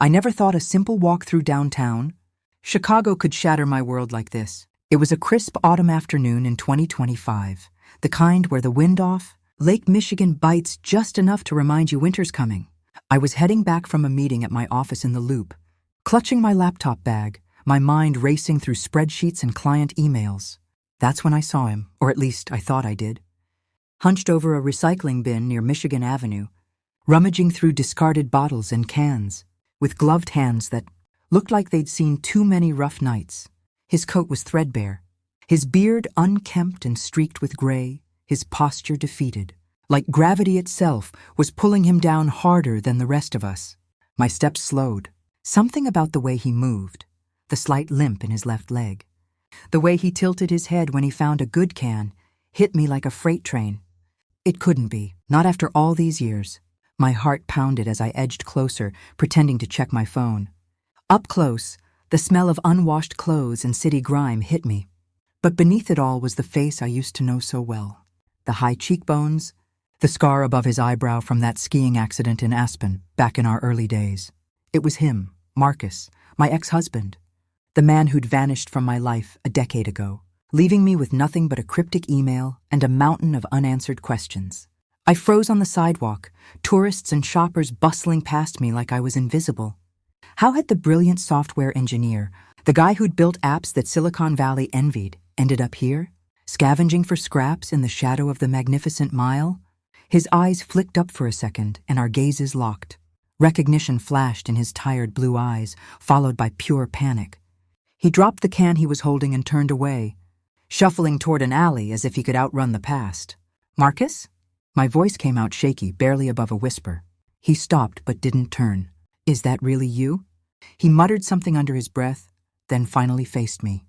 I never thought a simple walk through downtown Chicago could shatter my world like this. It was a crisp autumn afternoon in 2025, the kind where the wind off Lake Michigan bites just enough to remind you winter's coming. I was heading back from a meeting at my office in the Loop, clutching my laptop bag, my mind racing through spreadsheets and client emails. That's when I saw him, or at least I thought I did. Hunched over a recycling bin near Michigan Avenue, rummaging through discarded bottles and cans, with gloved hands that looked like they'd seen too many rough nights. His coat was threadbare, his beard unkempt and streaked with gray, his posture defeated, like gravity itself was pulling him down harder than the rest of us. My steps slowed. Something about the way he moved, the slight limp in his left leg, the way he tilted his head when he found a good can, hit me like a freight train. It couldn't be, not after all these years. My heart pounded as I edged closer, pretending to check my phone. Up close, the smell of unwashed clothes and city grime hit me. But beneath it all was the face I used to know so well. The high cheekbones, the scar above his eyebrow from that skiing accident in Aspen back in our early days. It was him, Marcus, my ex-husband, the man who'd vanished from my life a decade ago, leaving me with nothing but a cryptic email and a mountain of unanswered questions. I froze on the sidewalk, tourists and shoppers bustling past me like I was invisible. How had the brilliant software engineer, the guy who'd built apps that Silicon Valley envied, ended up here, scavenging for scraps in the shadow of the Magnificent Mile? His eyes flicked up for a second, and our gazes locked. Recognition flashed in his tired blue eyes, followed by pure panic. He dropped the can he was holding and turned away, shuffling toward an alley as if he could outrun the past. "Marcus?" My voice came out shaky, barely above a whisper. He stopped but didn't turn. "Is that really you?" He muttered something under his breath, then finally faced me.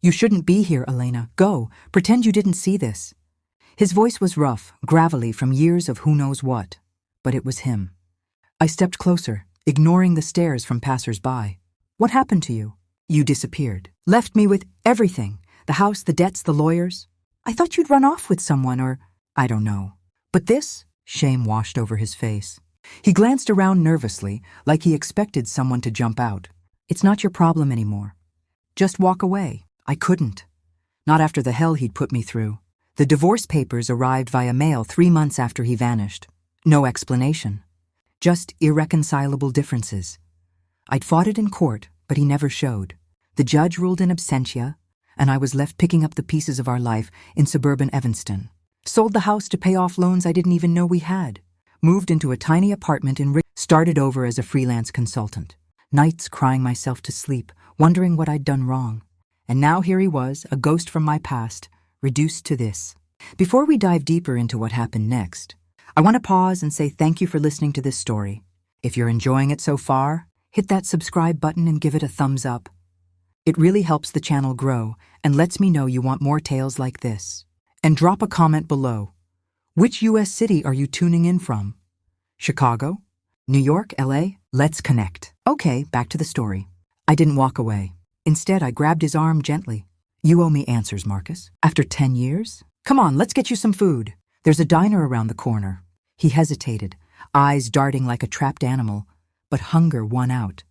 "You shouldn't be here, Elena. Go. Pretend you didn't see this." His voice was rough, gravelly from years of who knows what, but it was him. I stepped closer, ignoring the stares from passers-by. "What happened to you?" "You disappeared. Left me with everything. The house, the debts, the lawyers. I thought you'd run off with someone or, I don't know. But this?" Shame washed over his face. He glanced around nervously, like he expected someone to jump out. "It's not your problem anymore. Just walk away." I couldn't. Not after the hell he'd put me through. The divorce papers arrived via mail 3 months after he vanished. No explanation. Just irreconcilable differences. I'd fought it in court, but he never showed. The judge ruled in absentia, and I was left picking up the pieces of our life in suburban Evanston. Sold the house to pay off loans I didn't even know we had. Moved into a tiny apartment in started over as a freelance consultant. Nights crying myself to sleep, wondering what I'd done wrong. And now here he was, a ghost from my past, reduced to this. Before we dive deeper into what happened next, I want to pause and say thank you for listening to this story. If you're enjoying it so far, hit that subscribe button and give it a thumbs up. It really helps the channel grow and lets me know you want more tales like this. And drop a comment below. Which U.S. city are you tuning in from? Chicago? New York? LA? Let's connect. Okay, back to the story. I didn't walk away. Instead, I grabbed his arm gently. "You owe me answers, Marcus. After 10 years? Come on, let's get you some food. There's a diner around the corner." He hesitated, eyes darting like a trapped animal, but hunger won out.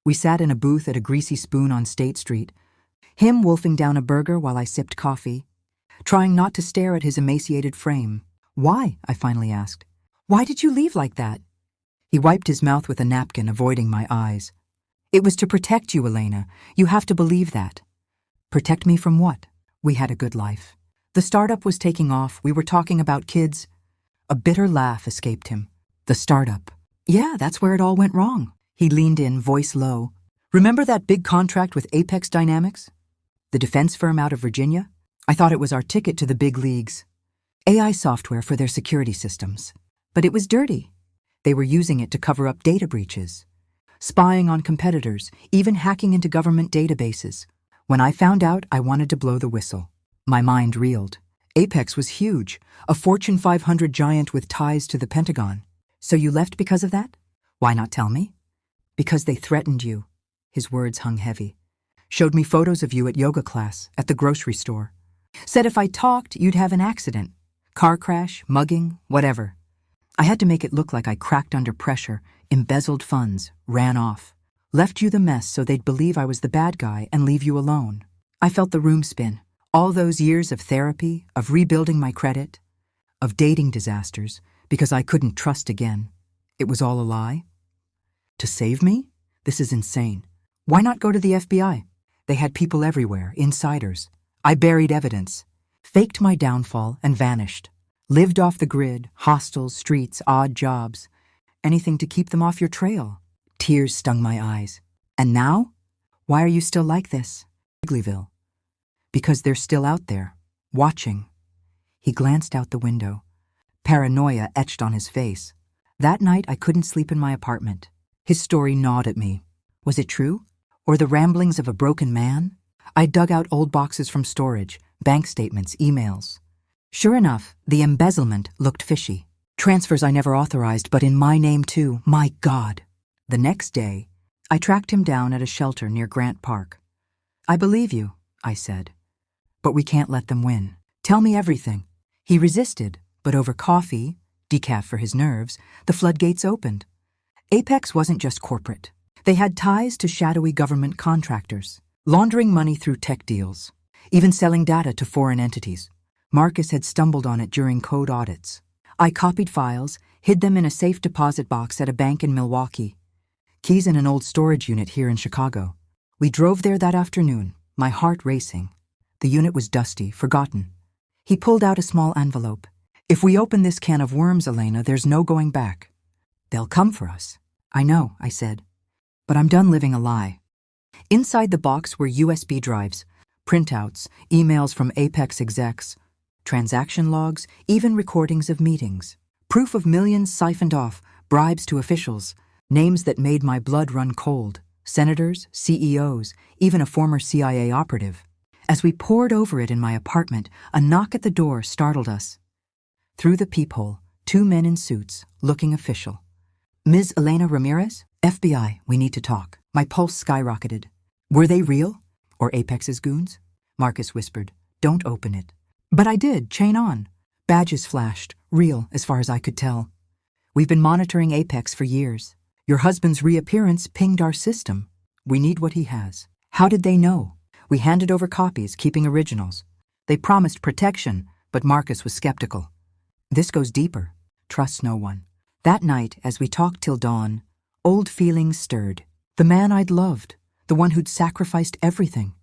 We sat in a booth at a Greasy Spoon on State Street, him wolfing down a burger while I sipped coffee, trying not to stare at his emaciated frame. "Why?" I finally asked. "Why did you leave like that?" He wiped his mouth with a napkin, avoiding my eyes. "It was to protect you, Elena. You have to believe that." "Protect me from what?" We had a good life. The startup was taking off. We were talking about kids. A bitter laugh escaped him. "The startup. Yeah, that's where it all went wrong." He leaned in, voice low. "Remember that big contract with Apex Dynamics? The defense firm out of Virginia? I thought it was our ticket to the big leagues. AI software for their security systems. But it was dirty. They were using it to cover up data breaches, spying on competitors, even hacking into government databases. When I found out, I wanted to blow the whistle. My mind reeled. Apex was huge, a Fortune 500 giant with ties to the Pentagon. "So you left because of that?" "Why not tell me?" "Because they threatened you." His words hung heavy. "Showed me photos of you at yoga class, at the grocery store. Said if I talked, you'd have an accident. Car crash, mugging, whatever. I had to make it look like I cracked under pressure, Embezzled funds, ran off. Left you the mess so they'd believe I was the bad guy and leave you alone. I felt the room spin. All those years of therapy, of rebuilding my credit, of dating disasters, because I couldn't trust again. It was all a lie? To save me? This is insane. Why not go to the FBI? They had people everywhere, insiders. I buried evidence, faked my downfall, and vanished. Lived off the grid, hostels, streets, odd jobs. Anything to keep them off your trail. Tears stung my eyes. And now? Why are you still like this? Wrigleyville. Because they're still out there, watching. He glanced out the window. Paranoia etched on his face. That night I couldn't sleep in my apartment. His story gnawed at me. Was it true? Or the ramblings of a broken man? I dug out old boxes from storage, bank statements, emails. Sure enough, the embezzlement looked fishy. Transfers I never authorized, but in my name too. My God. The next day, I tracked him down at a shelter near Grant Park. I believe you, I said. But we can't let them win. Tell me everything. He resisted, but over coffee, decaf for his nerves, the floodgates opened. Apex wasn't just corporate. They had ties to shadowy government contractors, laundering money through tech deals, even selling data to foreign entities. Marcus had stumbled on it during code audits. I copied files, hid them in a safe deposit box at a bank in Milwaukee. Keys in an old storage unit here in Chicago. We drove there that afternoon, my heart racing. The unit was dusty, forgotten. He pulled out a small envelope. If we open this can of worms, Elena, there's no going back. They'll come for us. I know, I said. But I'm done living a lie. Inside the box were USB drives, printouts, emails from Apex execs, transaction logs, even recordings of meetings. Proof of millions siphoned off, bribes to officials, names that made my blood run cold, senators, CEOs, even a former CIA operative. As we pored over it in my apartment, a knock at the door startled us. Through the peephole, 2 men in suits, looking official. Ms. Elena Ramirez? FBI, we need to talk. My pulse skyrocketed. Were they real? Or Apex's goons? Marcus whispered. Don't open it. But I did, chain on. Badges flashed, real as far as I could tell. We've been monitoring Apex for years. Your husband's reappearance pinged our system. We need what he has. How did they know? We handed over copies, keeping originals. They promised protection, but Marcus was skeptical. This goes deeper. Trust no one. That night, as we talked till dawn, old feelings stirred. The man I'd loved, the one who'd sacrificed everything.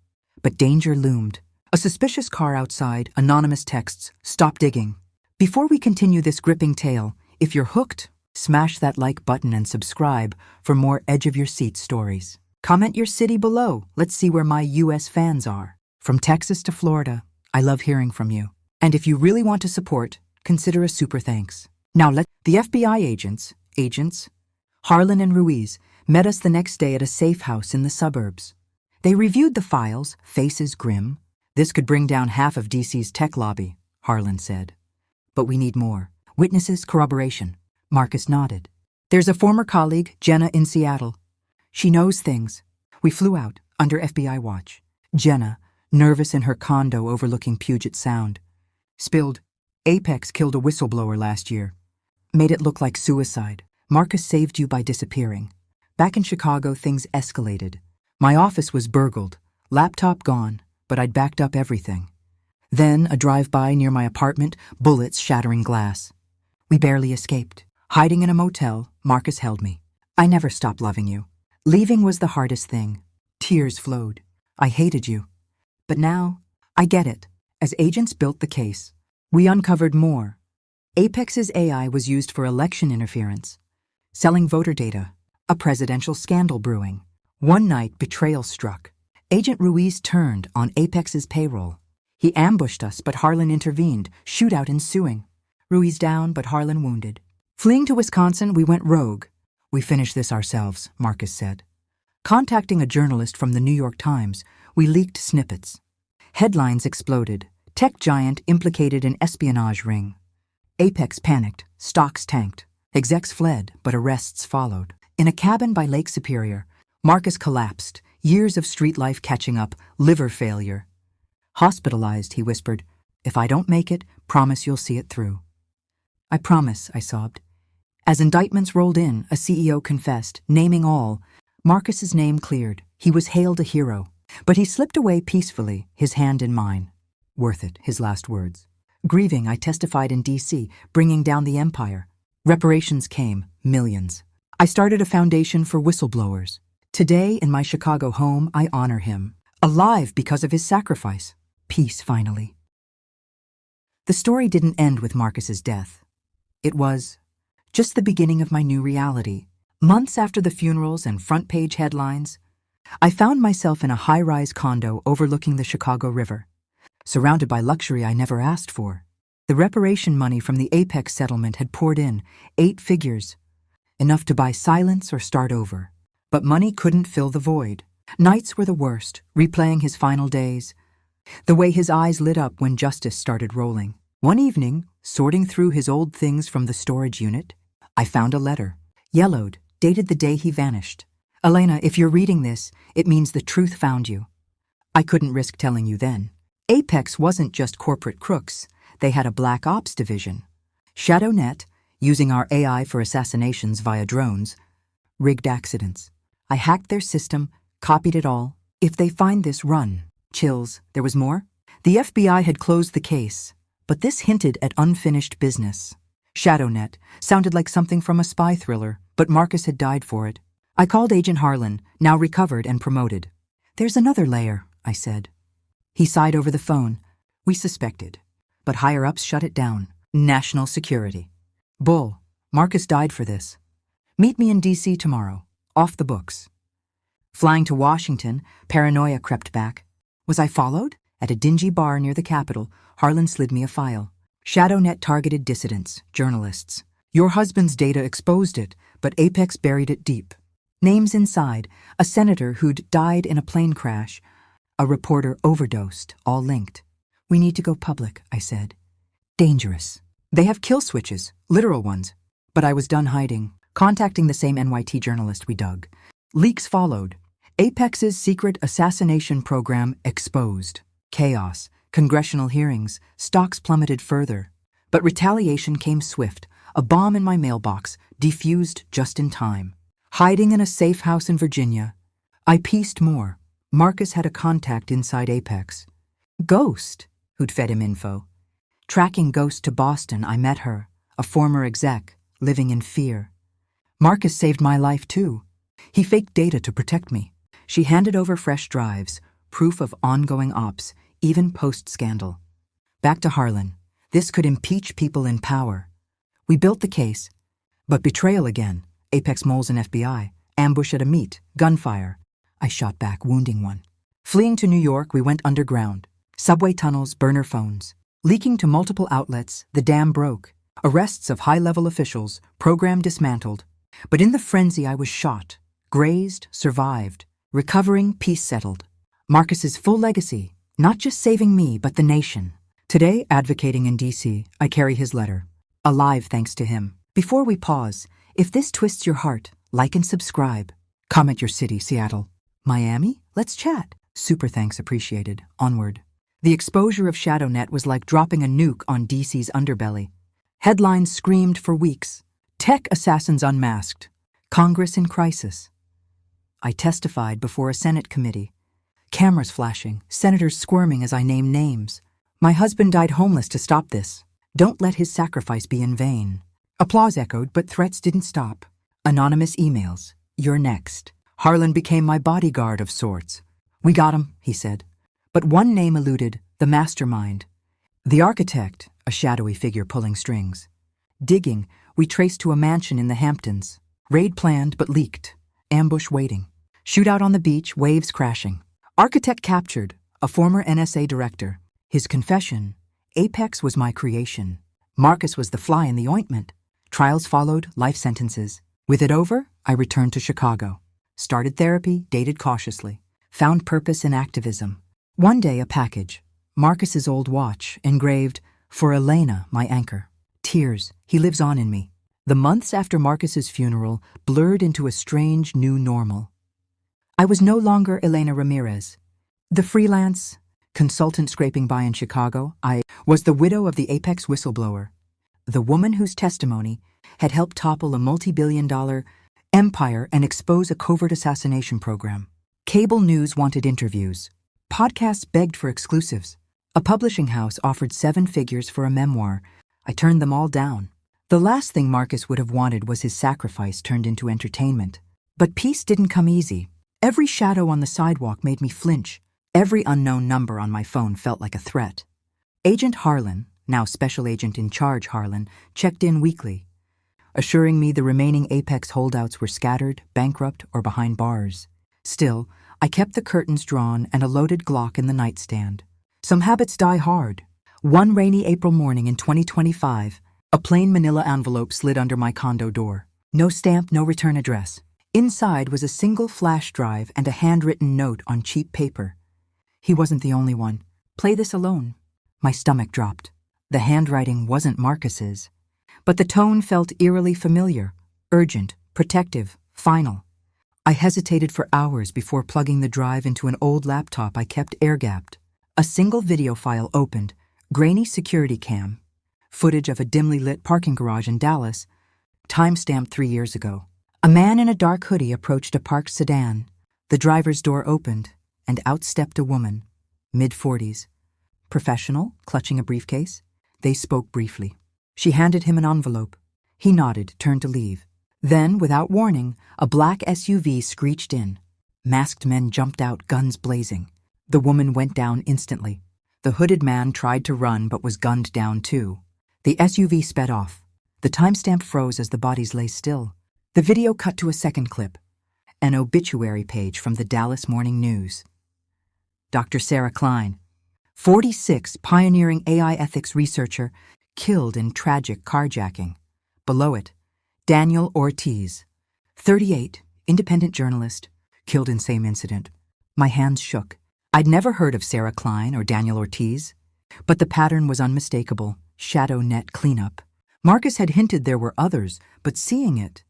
But danger loomed. A suspicious car outside, anonymous texts, stop digging. Before we continue this gripping tale, if you're hooked, smash that like button and subscribe for more edge-of-your-seat stories. Comment your city below. Let's see where my US fans are. From Texas to Florida, I love hearing from you. And if you really want to support, consider a super thanks. Now the FBI agents, Harlan and Ruiz, met us the next day at a safe house in the suburbs. They reviewed the files, faces grim. This could bring down half of DC's tech lobby, Harlan said. But we need more. Witnesses, corroboration. Marcus nodded. There's a former colleague, Jenna, in Seattle. She knows things. We flew out, under FBI watch. Jenna, nervous in her condo overlooking Puget Sound. Spilled, Apex killed a whistleblower last year. Made it look like suicide. Marcus saved you by disappearing. Back in Chicago, things escalated. My office was burgled, laptop gone, but I'd backed up everything. Then, a drive-by near my apartment, bullets shattering glass. We barely escaped. Hiding in a motel, Marcus held me. I never stopped loving you. Leaving was the hardest thing. Tears flowed. I hated you. But now, I get it. As agents built the case, we uncovered more. Apex's AI was used for election interference, selling voter data, a presidential scandal brewing. One night, betrayal struck. Agent Ruiz turned on Apex's payroll. He ambushed us, but Harlan intervened, shootout ensuing. Ruiz down, but Harlan wounded. Fleeing to Wisconsin, we went rogue. We finished this ourselves, Marcus said. Contacting a journalist from the New York Times, we leaked snippets. Headlines exploded. Tech giant implicated in espionage ring. Apex panicked. Stocks tanked. Execs fled, but arrests followed. In a cabin by Lake Superior, Marcus collapsed. Years of street life catching up. Liver failure. Hospitalized, he whispered. If I don't make it, promise you'll see it through. I promise, I sobbed. As indictments rolled in, a CEO confessed, naming all. Marcus's name cleared. He was hailed a hero. But he slipped away peacefully, his hand in mine. Worth it, his last words. Grieving, I testified in D.C., bringing down the empire. Reparations came, millions. I started a foundation for whistleblowers. Today, in my Chicago home, I honor him. Alive because of his sacrifice. Peace, finally. The story didn't end with Marcus's death. It was just the beginning of my new reality. Months after the funerals and front-page headlines, I found myself in a high-rise condo overlooking the Chicago River, surrounded by luxury I never asked for. The reparation money from the Apex settlement had poured in, 8 figures, enough to buy silence or start over. But money couldn't fill the void. Nights were the worst, replaying his final days, the way his eyes lit up when justice started rolling. One evening, sorting through his old things from the storage unit, I found a letter, yellowed, dated the day he vanished. Elena, if you're reading this, it means the truth found you. I couldn't risk telling you then. Apex wasn't just corporate crooks. They had a black ops division. ShadowNet, using our AI for assassinations via drones, rigged accidents. I hacked their system, copied it all. If they find this, run. Chills. There was more? The FBI had closed the case, but this hinted at unfinished business. ShadowNet sounded like something from a spy thriller, but Marcus had died for it. I called Agent Harlan, now recovered and promoted. There's another layer, I said. He sighed over the phone. We suspected, but higher-ups shut it down. National security. Bull, Marcus died for this. Meet me in D.C. tomorrow. Off the books. Flying to Washington, paranoia crept back. Was I followed? At a dingy bar near the Capitol, Harlan slid me a file. ShadowNet targeted dissidents, journalists. Your husband's data exposed it, but Apex buried it deep. Names inside, a senator who'd died in a plane crash, a reporter overdosed, all linked. We need to go public, I said. Dangerous. They have kill switches, literal ones. But I was done hiding, contacting the same NYT journalist we dug. Leaks followed. Apex's secret assassination program exposed. Chaos, congressional hearings, stocks plummeted further. But retaliation came swift. A bomb in my mailbox, defused just in time. Hiding in a safe house in Virginia, I pieced more. Marcus had a contact inside Apex. Ghost, who'd fed him info. Tracking Ghost to Boston, I met her, a former exec, living in fear. Marcus saved my life too. He faked data to protect me. She handed over fresh drives, proof of ongoing ops, even post-scandal. Back to Harlan. This could impeach people in power. We built the case, but betrayal again. Apex moles and FBI. Ambush at a meet. Gunfire. I shot back, wounding one. Fleeing to New York, we went underground. Subway tunnels, burner phones. Leaking to multiple outlets, the dam broke. Arrests of high-level officials, program dismantled. But in the frenzy, I was shot. Grazed, survived. Recovering, peace settled. Marcus's full legacy, not just saving me, but the nation. Today, advocating in D.C., I carry his letter. Alive thanks to him. Before we pause, if this twists your heart, like and subscribe. Comment your city, Seattle. Miami? Let's chat. Super thanks appreciated. Onward. The exposure of ShadowNet was like dropping a nuke on DC's underbelly. Headlines screamed for weeks. Tech assassins unmasked. Congress in crisis. I testified before a Senate committee. Cameras flashing, senators squirming as I named names. My husband died homeless to stop this. Don't let his sacrifice be in vain. Applause echoed, but threats didn't stop. Anonymous emails. You're next. Harlan became my bodyguard of sorts. We got him, he said. But one name eluded, the mastermind. The architect, a shadowy figure pulling strings. Digging, we traced to a mansion in the Hamptons. Raid planned, but leaked. Ambush waiting. Shootout on the beach, waves crashing. Architect captured, a former NSA director. His confession, Apex was my creation. Marcus was the fly in the ointment. Trials followed, life sentences. With it over, I returned to Chicago. Started therapy, dated cautiously. Found purpose in activism. One day, a package. Marcus's old watch, engraved, "For Elena, my anchor." Tears, he lives on in me. The months after Marcus's funeral blurred into a strange new normal. I was no longer Elena Ramirez. The freelance consultant scraping by in Chicago, I was the widow of the Apex whistleblower. The woman whose testimony had helped topple a multi-billion-dollar empire and expose a covert assassination program. Cable news wanted interviews. Podcasts begged for exclusives. A publishing house offered 7 figures for a memoir. I turned them all down. The last thing Marcus would have wanted was his sacrifice turned into entertainment. But peace didn't come easy. Every shadow on the sidewalk made me flinch. Every unknown number on my phone felt like a threat. Agent Harlan, now Special Agent in Charge Harlan, checked in weekly, assuring me the remaining Apex holdouts were scattered, bankrupt, or behind bars. Still, I kept the curtains drawn and a loaded Glock in the nightstand. Some habits die hard. One rainy April morning in 2025, a plain manila envelope slid under my condo door. No stamp, no return address. Inside was a single flash drive and a handwritten note on cheap paper. He wasn't the only one. Play this alone. My stomach dropped. The handwriting wasn't Marcus's, but the tone felt eerily familiar, urgent, protective, final. I hesitated for hours before plugging the drive into an old laptop I kept air-gapped. A single video file opened, grainy security cam, footage of a dimly lit parking garage in Dallas, timestamped 3 years ago. A man in a dark hoodie approached a parked sedan. The driver's door opened, and out stepped a woman, mid-40s. Professional, clutching a briefcase. They spoke briefly. She handed him an envelope. He nodded, turned to leave. Then, without warning, a black SUV screeched in. Masked men jumped out, guns blazing. The woman went down instantly. The hooded man tried to run but was gunned down too. The SUV sped off. The timestamp froze as the bodies lay still. The video cut to a second clip. An obituary page from the Dallas Morning News. Dr. Sarah Klein, 46, pioneering AI ethics researcher, killed in tragic carjacking. Below it, Daniel Ortiz, 38, independent journalist, killed in same incident. My hands shook. I'd never heard of Sarah Klein or Daniel Ortiz, but the pattern was unmistakable. Shadow net cleanup. Marcus had hinted there were others, but seeing it,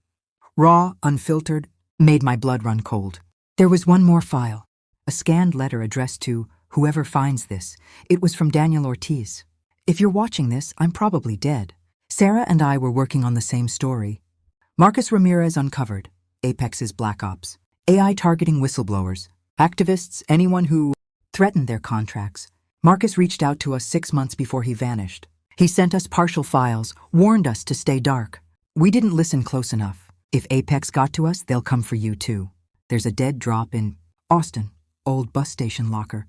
raw, unfiltered, made my blood run cold. There was one more file, a scanned letter addressed to whoever finds this. It was from Daniel Ortiz. If you're watching this, I'm probably dead. Sarah and I were working on the same story. Marcus Ramirez uncovered Apex's Black Ops, AI targeting whistleblowers, activists, anyone who threatened their contracts. Marcus reached out to us 6 months before he vanished. He sent us partial files, warned us to stay dark. We didn't listen close enough. If Apex got to us, they'll come for you too. There's a dead drop in Austin, old bus station locker.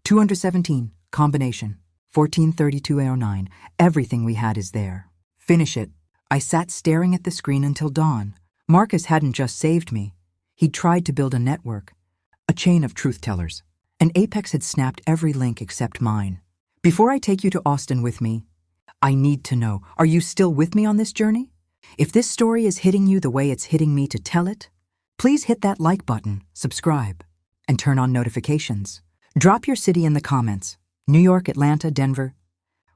217, combination, 143209. Everything we had is there. Finish it. I sat staring at the screen until dawn. Marcus hadn't just saved me. He'd tried to build a network, a chain of truth-tellers. And Apex had snapped every link except mine. Before I take you to Austin with me, I need to know, are you still with me on this journey? If this story is hitting you the way it's hitting me to tell it, please hit that like button, subscribe, and turn on notifications. Drop your city in the comments. New York, Atlanta, Denver,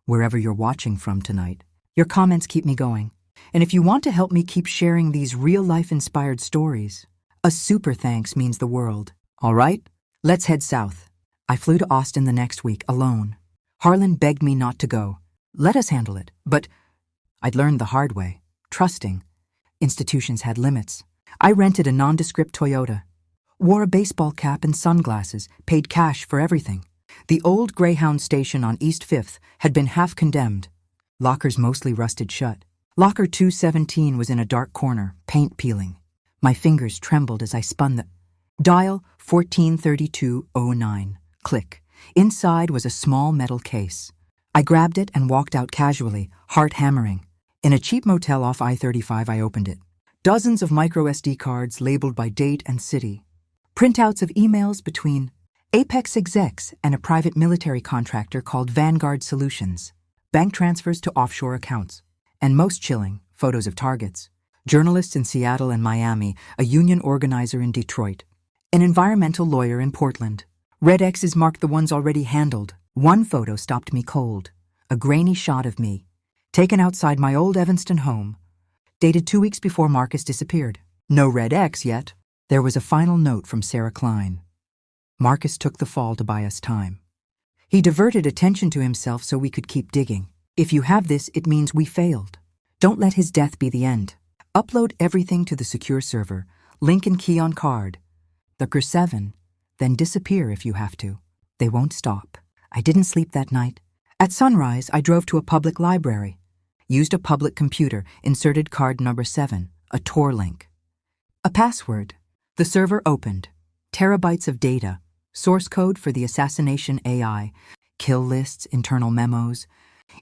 wherever you're watching from tonight. Your comments keep me going. And if you want to help me keep sharing these real-life inspired stories, a super thanks means the world. All right, let's head south. I flew to Austin the next week, alone. Harlan begged me not to go. Let us handle it. But I'd learned the hard way. Trusting. Institutions had limits. I rented a nondescript Toyota, wore a baseball cap and sunglasses, paid cash for everything. The old Greyhound station on East 5th had been half condemned. Lockers mostly rusted shut. Locker 217 was in a dark corner, paint peeling. My fingers trembled as I spun the dial 143209. Click. Inside was a small metal case. I grabbed it and walked out casually, heart hammering. In a cheap motel off I-35, I opened it. Dozens of micro SD cards labeled by date and city. Printouts of emails between Apex execs and a private military contractor called Vanguard Solutions. Bank transfers to offshore accounts. And most chilling, photos of targets. Journalists in Seattle and Miami, a union organizer in Detroit, an environmental lawyer in Portland. Red X's marked the ones already handled. One photo stopped me cold. A grainy shot of me, taken outside my old Evanston home, dated 2 weeks before Marcus disappeared. No Red X yet. There was a final note from Sarah Klein. Marcus took the fall to buy us time. He diverted attention to himself so we could keep digging. If you have this, it means we failed. Don't let his death be the end. Upload everything to the secure server, link and key on card. Looker 7, then disappear if you have to. They won't stop. I didn't sleep that night. At sunrise, I drove to a public library, used a public computer, inserted card number 7, a Tor link. A password. The server opened. Terabytes of data, source code for the assassination AI, kill lists, internal memos,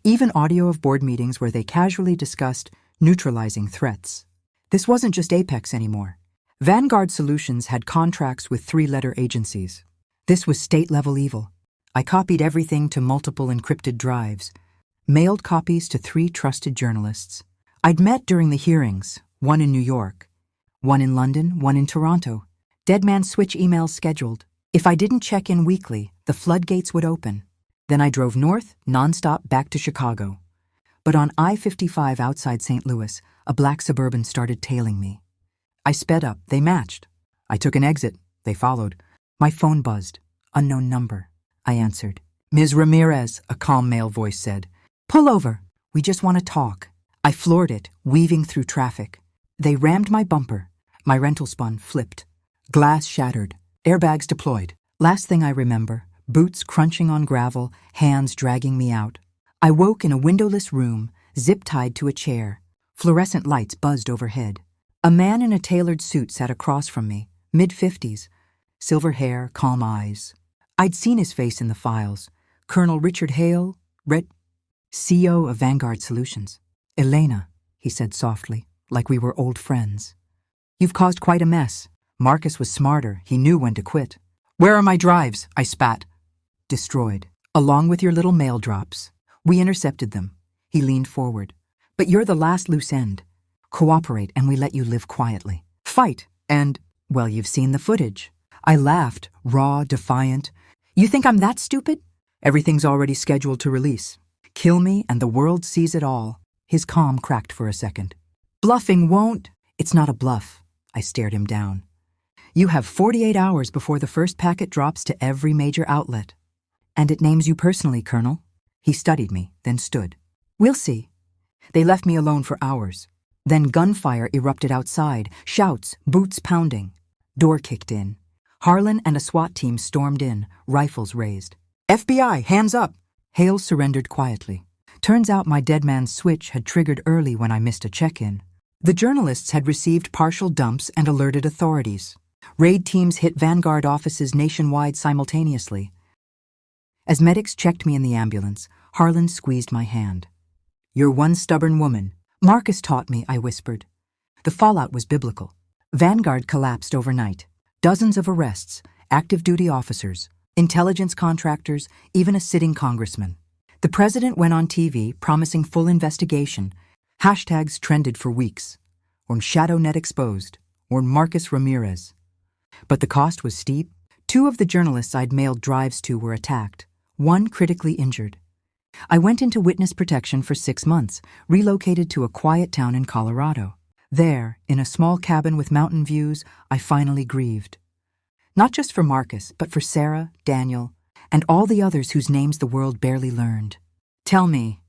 even audio of board meetings where they casually discussed neutralizing threats. This wasn't just Apex anymore. Vanguard Solutions had contracts with 3-letter agencies. This was state-level evil. I copied everything to multiple encrypted drives, mailed copies to 3 trusted journalists. I'd met during the hearings, one in New York, one in London, one in Toronto. Dead man switch emails scheduled. If I didn't check in weekly, the floodgates would open. Then I drove north, nonstop back to Chicago. But on I-55 outside St. Louis, a black Suburban started tailing me. I sped up, they matched. I took an exit, they followed. My phone buzzed. Unknown number. I answered. Ms. Ramirez, a calm male voice said. Pull over. We just want to talk. I floored it, weaving through traffic. They rammed my bumper. My rental spun flipped. Glass shattered. Airbags deployed. Last thing I remember, boots crunching on gravel, hands dragging me out. I woke in a windowless room, zip-tied to a chair. Fluorescent lights buzzed overhead. A man in a tailored suit sat across from me, mid-50s. Silver hair, calm eyes. I'd seen his face in the files. Colonel Richard Hale, CEO of Vanguard Solutions. Elena, he said softly, like we were old friends. You've caused quite a mess. Marcus was smarter. He knew when to quit. Where are my drives? I spat. Destroyed. Along with your little mail drops. We intercepted them. He leaned forward. But you're the last loose end. Cooperate and we let you live quietly. Fight and, well, you've seen the footage. I laughed, raw, defiant. You think I'm that stupid? Everything's already scheduled to release. Kill me and the world sees it all. His calm cracked for a second. Bluffing won't. It's not a bluff. I stared him down. You have 48 hours before the first packet drops to every major outlet. And it names you personally, Colonel. He studied me, then stood. We'll see. They left me alone for hours. Then gunfire erupted outside, shouts, boots pounding. Door kicked in. Harlan and a SWAT team stormed in, rifles raised. FBI, hands up! Hale surrendered quietly. Turns out my dead man's switch had triggered early when I missed a check-in. The journalists had received partial dumps and alerted authorities. Raid teams hit Vanguard offices nationwide simultaneously. As medics checked me in the ambulance, Harlan squeezed my hand. You're one stubborn woman. Marcus taught me, I whispered. The fallout was biblical. Vanguard collapsed overnight. Dozens of arrests, active duty officers, intelligence contractors, even a sitting congressman. The president went on TV promising full investigation. Hashtags trended for weeks. Or ShadowNet exposed. Or Marcus Ramirez. But the cost was steep. 2 of the journalists I'd mailed drives to were attacked. 1 critically injured. I went into witness protection for 6 months, relocated to a quiet town in Colorado. There, in a small cabin with mountain views, I finally grieved. Not just for Marcus, but for Sarah, Daniel, and all the others whose names the world barely learned. Tell me,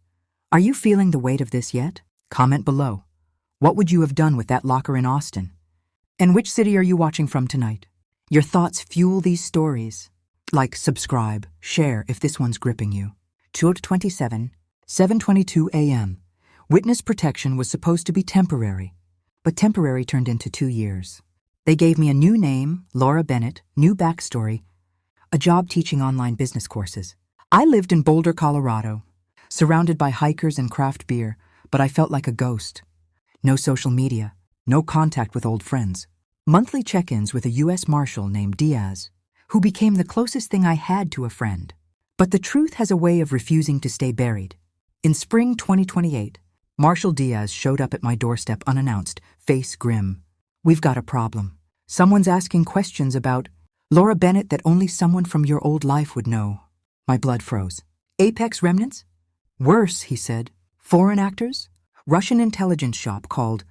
are you feeling the weight of this yet? Comment below. What would you have done with that locker in Austin? And which city are you watching from tonight? Your thoughts fuel these stories. Like, subscribe, share if this one's gripping you. 2/27, 7:22 a.m. Witness protection was supposed to be temporary, but temporary turned into 2 years. They gave me a new name, Laura Bennett, new backstory, a job teaching online business courses. I lived in Boulder, Colorado, surrounded by hikers and craft beer, but I felt like a ghost. No social media, no contact with old friends. Monthly check-ins with a U.S. Marshal named Diaz, who became the closest thing I had to a friend. But the truth has a way of refusing to stay buried. In spring 2028, Marshal Diaz showed up at my doorstep unannounced, face grim. We've got a problem. Someone's asking questions about Laura Bennett that only someone from your old life would know. My blood froze. Apex remnants? Worse, he said. Foreign actors? Russian intelligence shop called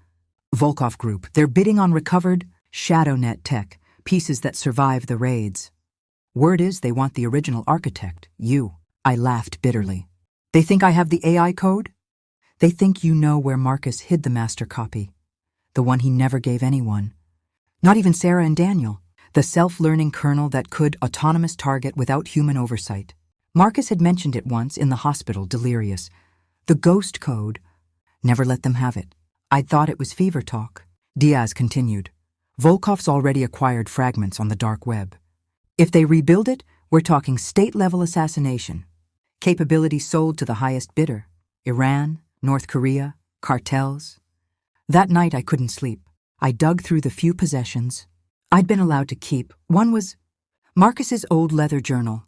Volkov Group. They're bidding on recovered ShadowNet tech, pieces that survive the raids. Word is they want the original architect, you. I laughed bitterly. They think I have the AI code? They think you know where Marcus hid the master copy, the one he never gave anyone. Not even Sarah and Daniel, the self-learning kernel that could autonomous target without human oversight. Marcus had mentioned it once in the hospital, delirious. The ghost code. Never let them have it. I'd thought it was fever talk. Diaz continued. Volkov's already acquired fragments on the dark web. If they rebuild it, we're talking state-level assassination. Capability sold to the highest bidder. Iran, North Korea, cartels. That night I couldn't sleep. I dug through the few possessions I'd been allowed to keep. One was Marcus's old leather journal,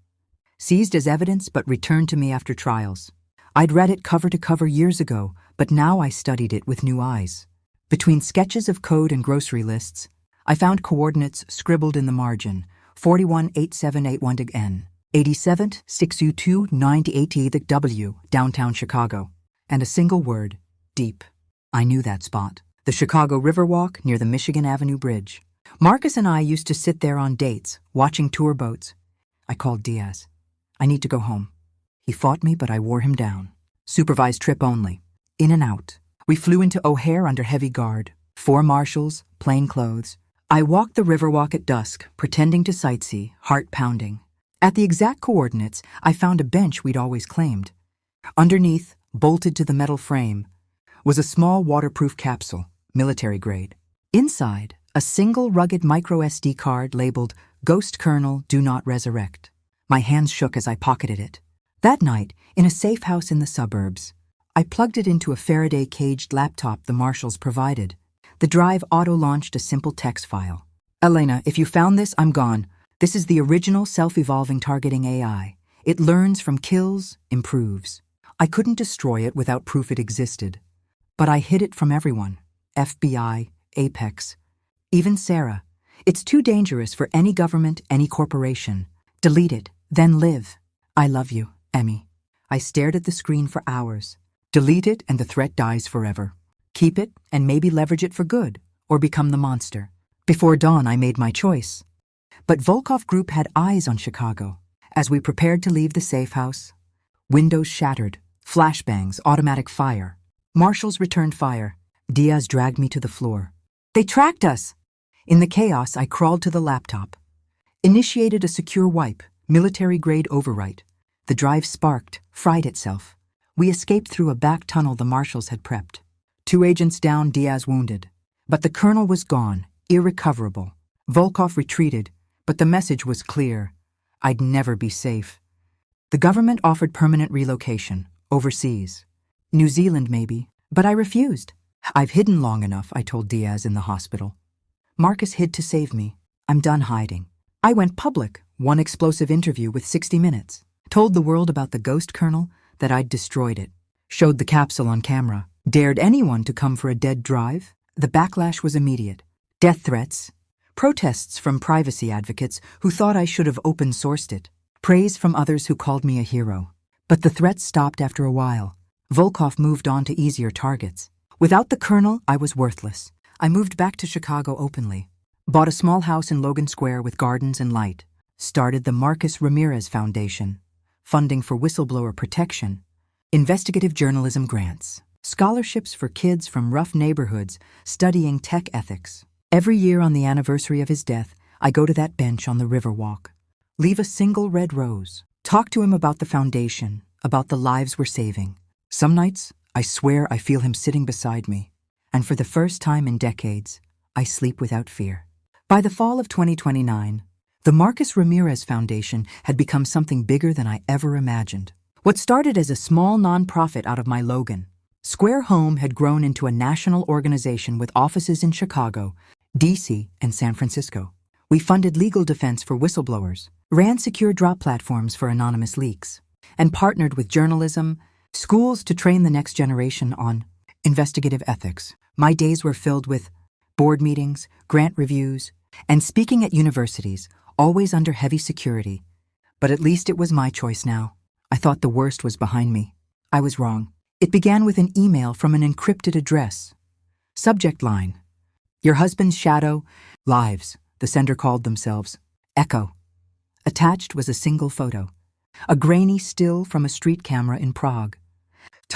seized as evidence but returned to me after trials. I'd read it cover to cover years ago, but now I studied it with new eyes. Between sketches of code and grocery lists, I found coordinates scribbled in the margin: 418781-N, 87-622-98-W, downtown Chicago, and a single word: deep. I knew that spot. The Chicago Riverwalk near the Michigan Avenue Bridge. Marcus and I used to sit there on dates, watching tour boats. I called Diaz. I need to go home. He fought me, but I wore him down. Supervised trip only. In and out. We flew into O'Hare under heavy guard. 4 marshals, plain clothes. I walked the Riverwalk at dusk, pretending to sightsee, heart pounding. At the exact coordinates, I found a bench we'd always claimed. Underneath, bolted to the metal frame, was a small waterproof capsule, military grade. Inside, a single rugged micro SD card labeled Ghost Kernel Do Not Resurrect. My hands shook as I pocketed it. That night, in a safe house in the suburbs, I plugged it into a Faraday-caged laptop the marshals provided. The drive auto-launched a simple text file. Elena, if you found this, I'm gone. This is the original self-evolving targeting AI. It learns from kills, improves. I couldn't destroy it without proof it existed. But I hid it from everyone. FBI, Apex, even Sarah. It's too dangerous for any government, any corporation. Delete it, then live. I love you, Emmy. I stared at the screen for hours. Delete it and the threat dies forever. Keep it and maybe leverage it for good, or become the monster. Before dawn, I made my choice. But Volkov Group had eyes on Chicago. As we prepared to leave the safe house, windows shattered, flashbangs, automatic fire. Marshals returned fire. Diaz dragged me to the floor. They tracked us! In the chaos, I crawled to the laptop. Initiated a secure wipe, military-grade overwrite. The drive sparked, fried itself. We escaped through a back tunnel the marshals had prepped. 2 agents down, Diaz wounded. But the colonel was gone, irrecoverable. Volkov retreated, but the message was clear. I'd never be safe. The government offered permanent relocation, overseas. New Zealand, maybe, but I refused. I've hidden long enough, I told Diaz in the hospital. Marcus hid to save me. I'm done hiding. I went public, one explosive interview with 60 Minutes. Told the world about the ghost kernel, that I'd destroyed it. Showed the capsule on camera. Dared anyone to come for a dead drive. The backlash was immediate. Death threats. Protests from privacy advocates who thought I should have open-sourced it. Praise from others who called me a hero. But the threats stopped after a while. Volkov moved on to easier targets. Without the colonel, I was worthless. I moved back to Chicago openly. Bought a small house in Logan Square with gardens and light. Started the Marcus Ramirez Foundation. Funding for whistleblower protection. Investigative journalism grants. Scholarships for kids from rough neighborhoods studying tech ethics. Every year on the anniversary of his death, I go to that bench on the Riverwalk. Leave a single red rose. Talk to him about the foundation, about the lives we're saving. Some nights, I swear I feel him sitting beside me. And for the first time in decades, I sleep without fear. By the fall of 2029, the Marcus Ramirez Foundation had become something bigger than I ever imagined. What started as a small nonprofit out of my Logan Square home had grown into a national organization with offices in Chicago, D.C., and San Francisco. We funded legal defense for whistleblowers, ran secure drop platforms for anonymous leaks, and partnered with journalism, schools to train the next generation on investigative ethics. My days were filled with board meetings, grant reviews, and speaking at universities, always under heavy security. But at least it was my choice now. I thought the worst was behind me. I was wrong. It began with an email from an encrypted address. Subject line: Your husband's shadow, lives, the sender called themselves, Echo. Attached was a single photo, a grainy still from a street camera in Prague.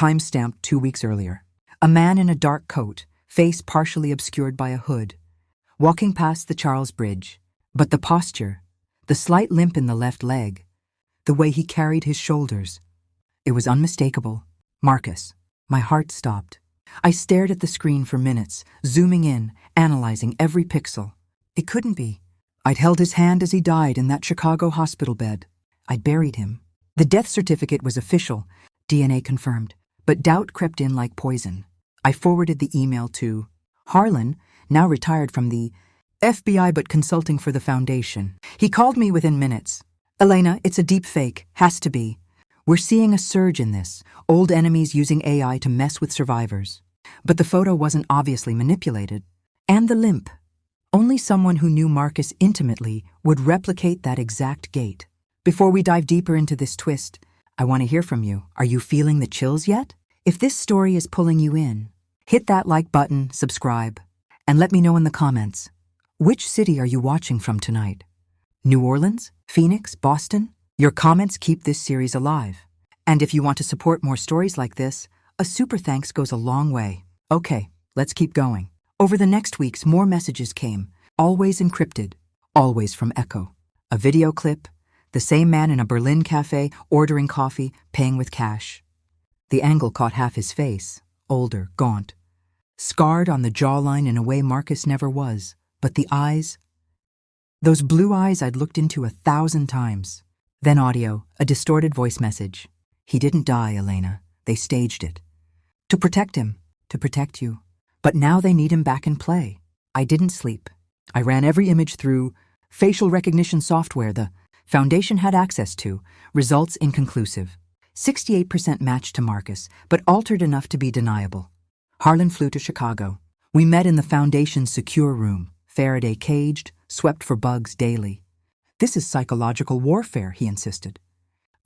time-stamped 2 weeks earlier. A man in a dark coat, face partially obscured by a hood, walking past the Charles Bridge. But the posture, the slight limp in the left leg, the way he carried his shoulders, it was unmistakable. Marcus. My heart stopped. I stared at the screen for minutes, zooming in, analyzing every pixel. It couldn't be. I'd held his hand as he died in that Chicago hospital bed. I'd buried him. The death certificate was official, DNA confirmed, but doubt crept in like poison. I forwarded the email to Harlan, now retired from the FBI but consulting for the foundation. He called me within minutes. Elena, it's a deep fake. Has to be. We're seeing a surge in this, old enemies using AI to mess with survivors. But the photo wasn't obviously manipulated. And the limp. Only someone who knew Marcus intimately would replicate that exact gait. Before we dive deeper into this twist, I want to hear from you. Are you feeling the chills yet? If this story is pulling you in, hit that like button, subscribe, and let me know in the comments. Which city are you watching from tonight? New Orleans? Phoenix? Boston? Your comments keep this series alive. And if you want to support more stories like this, a super thanks goes a long way. Okay, let's keep going. Over the next weeks, more messages came, always encrypted, always from Echo. A video clip, the same man in a Berlin cafe ordering coffee, paying with cash. The angle caught half his face, older, gaunt, scarred on the jawline in a way Marcus never was. But the eyes, those blue eyes I'd looked into 1,000 times. Then audio, a distorted voice message. He didn't die, Elena. They staged it. To protect him, to protect you. But now they need him back in play. I didn't sleep. I ran every image through facial recognition software the Foundation had access to. Results inconclusive. 68% matched to Marcus, but altered enough to be deniable. Harlan flew to Chicago. We met in the Foundation's secure room. Faraday caged, swept for bugs daily. This is psychological warfare, he insisted.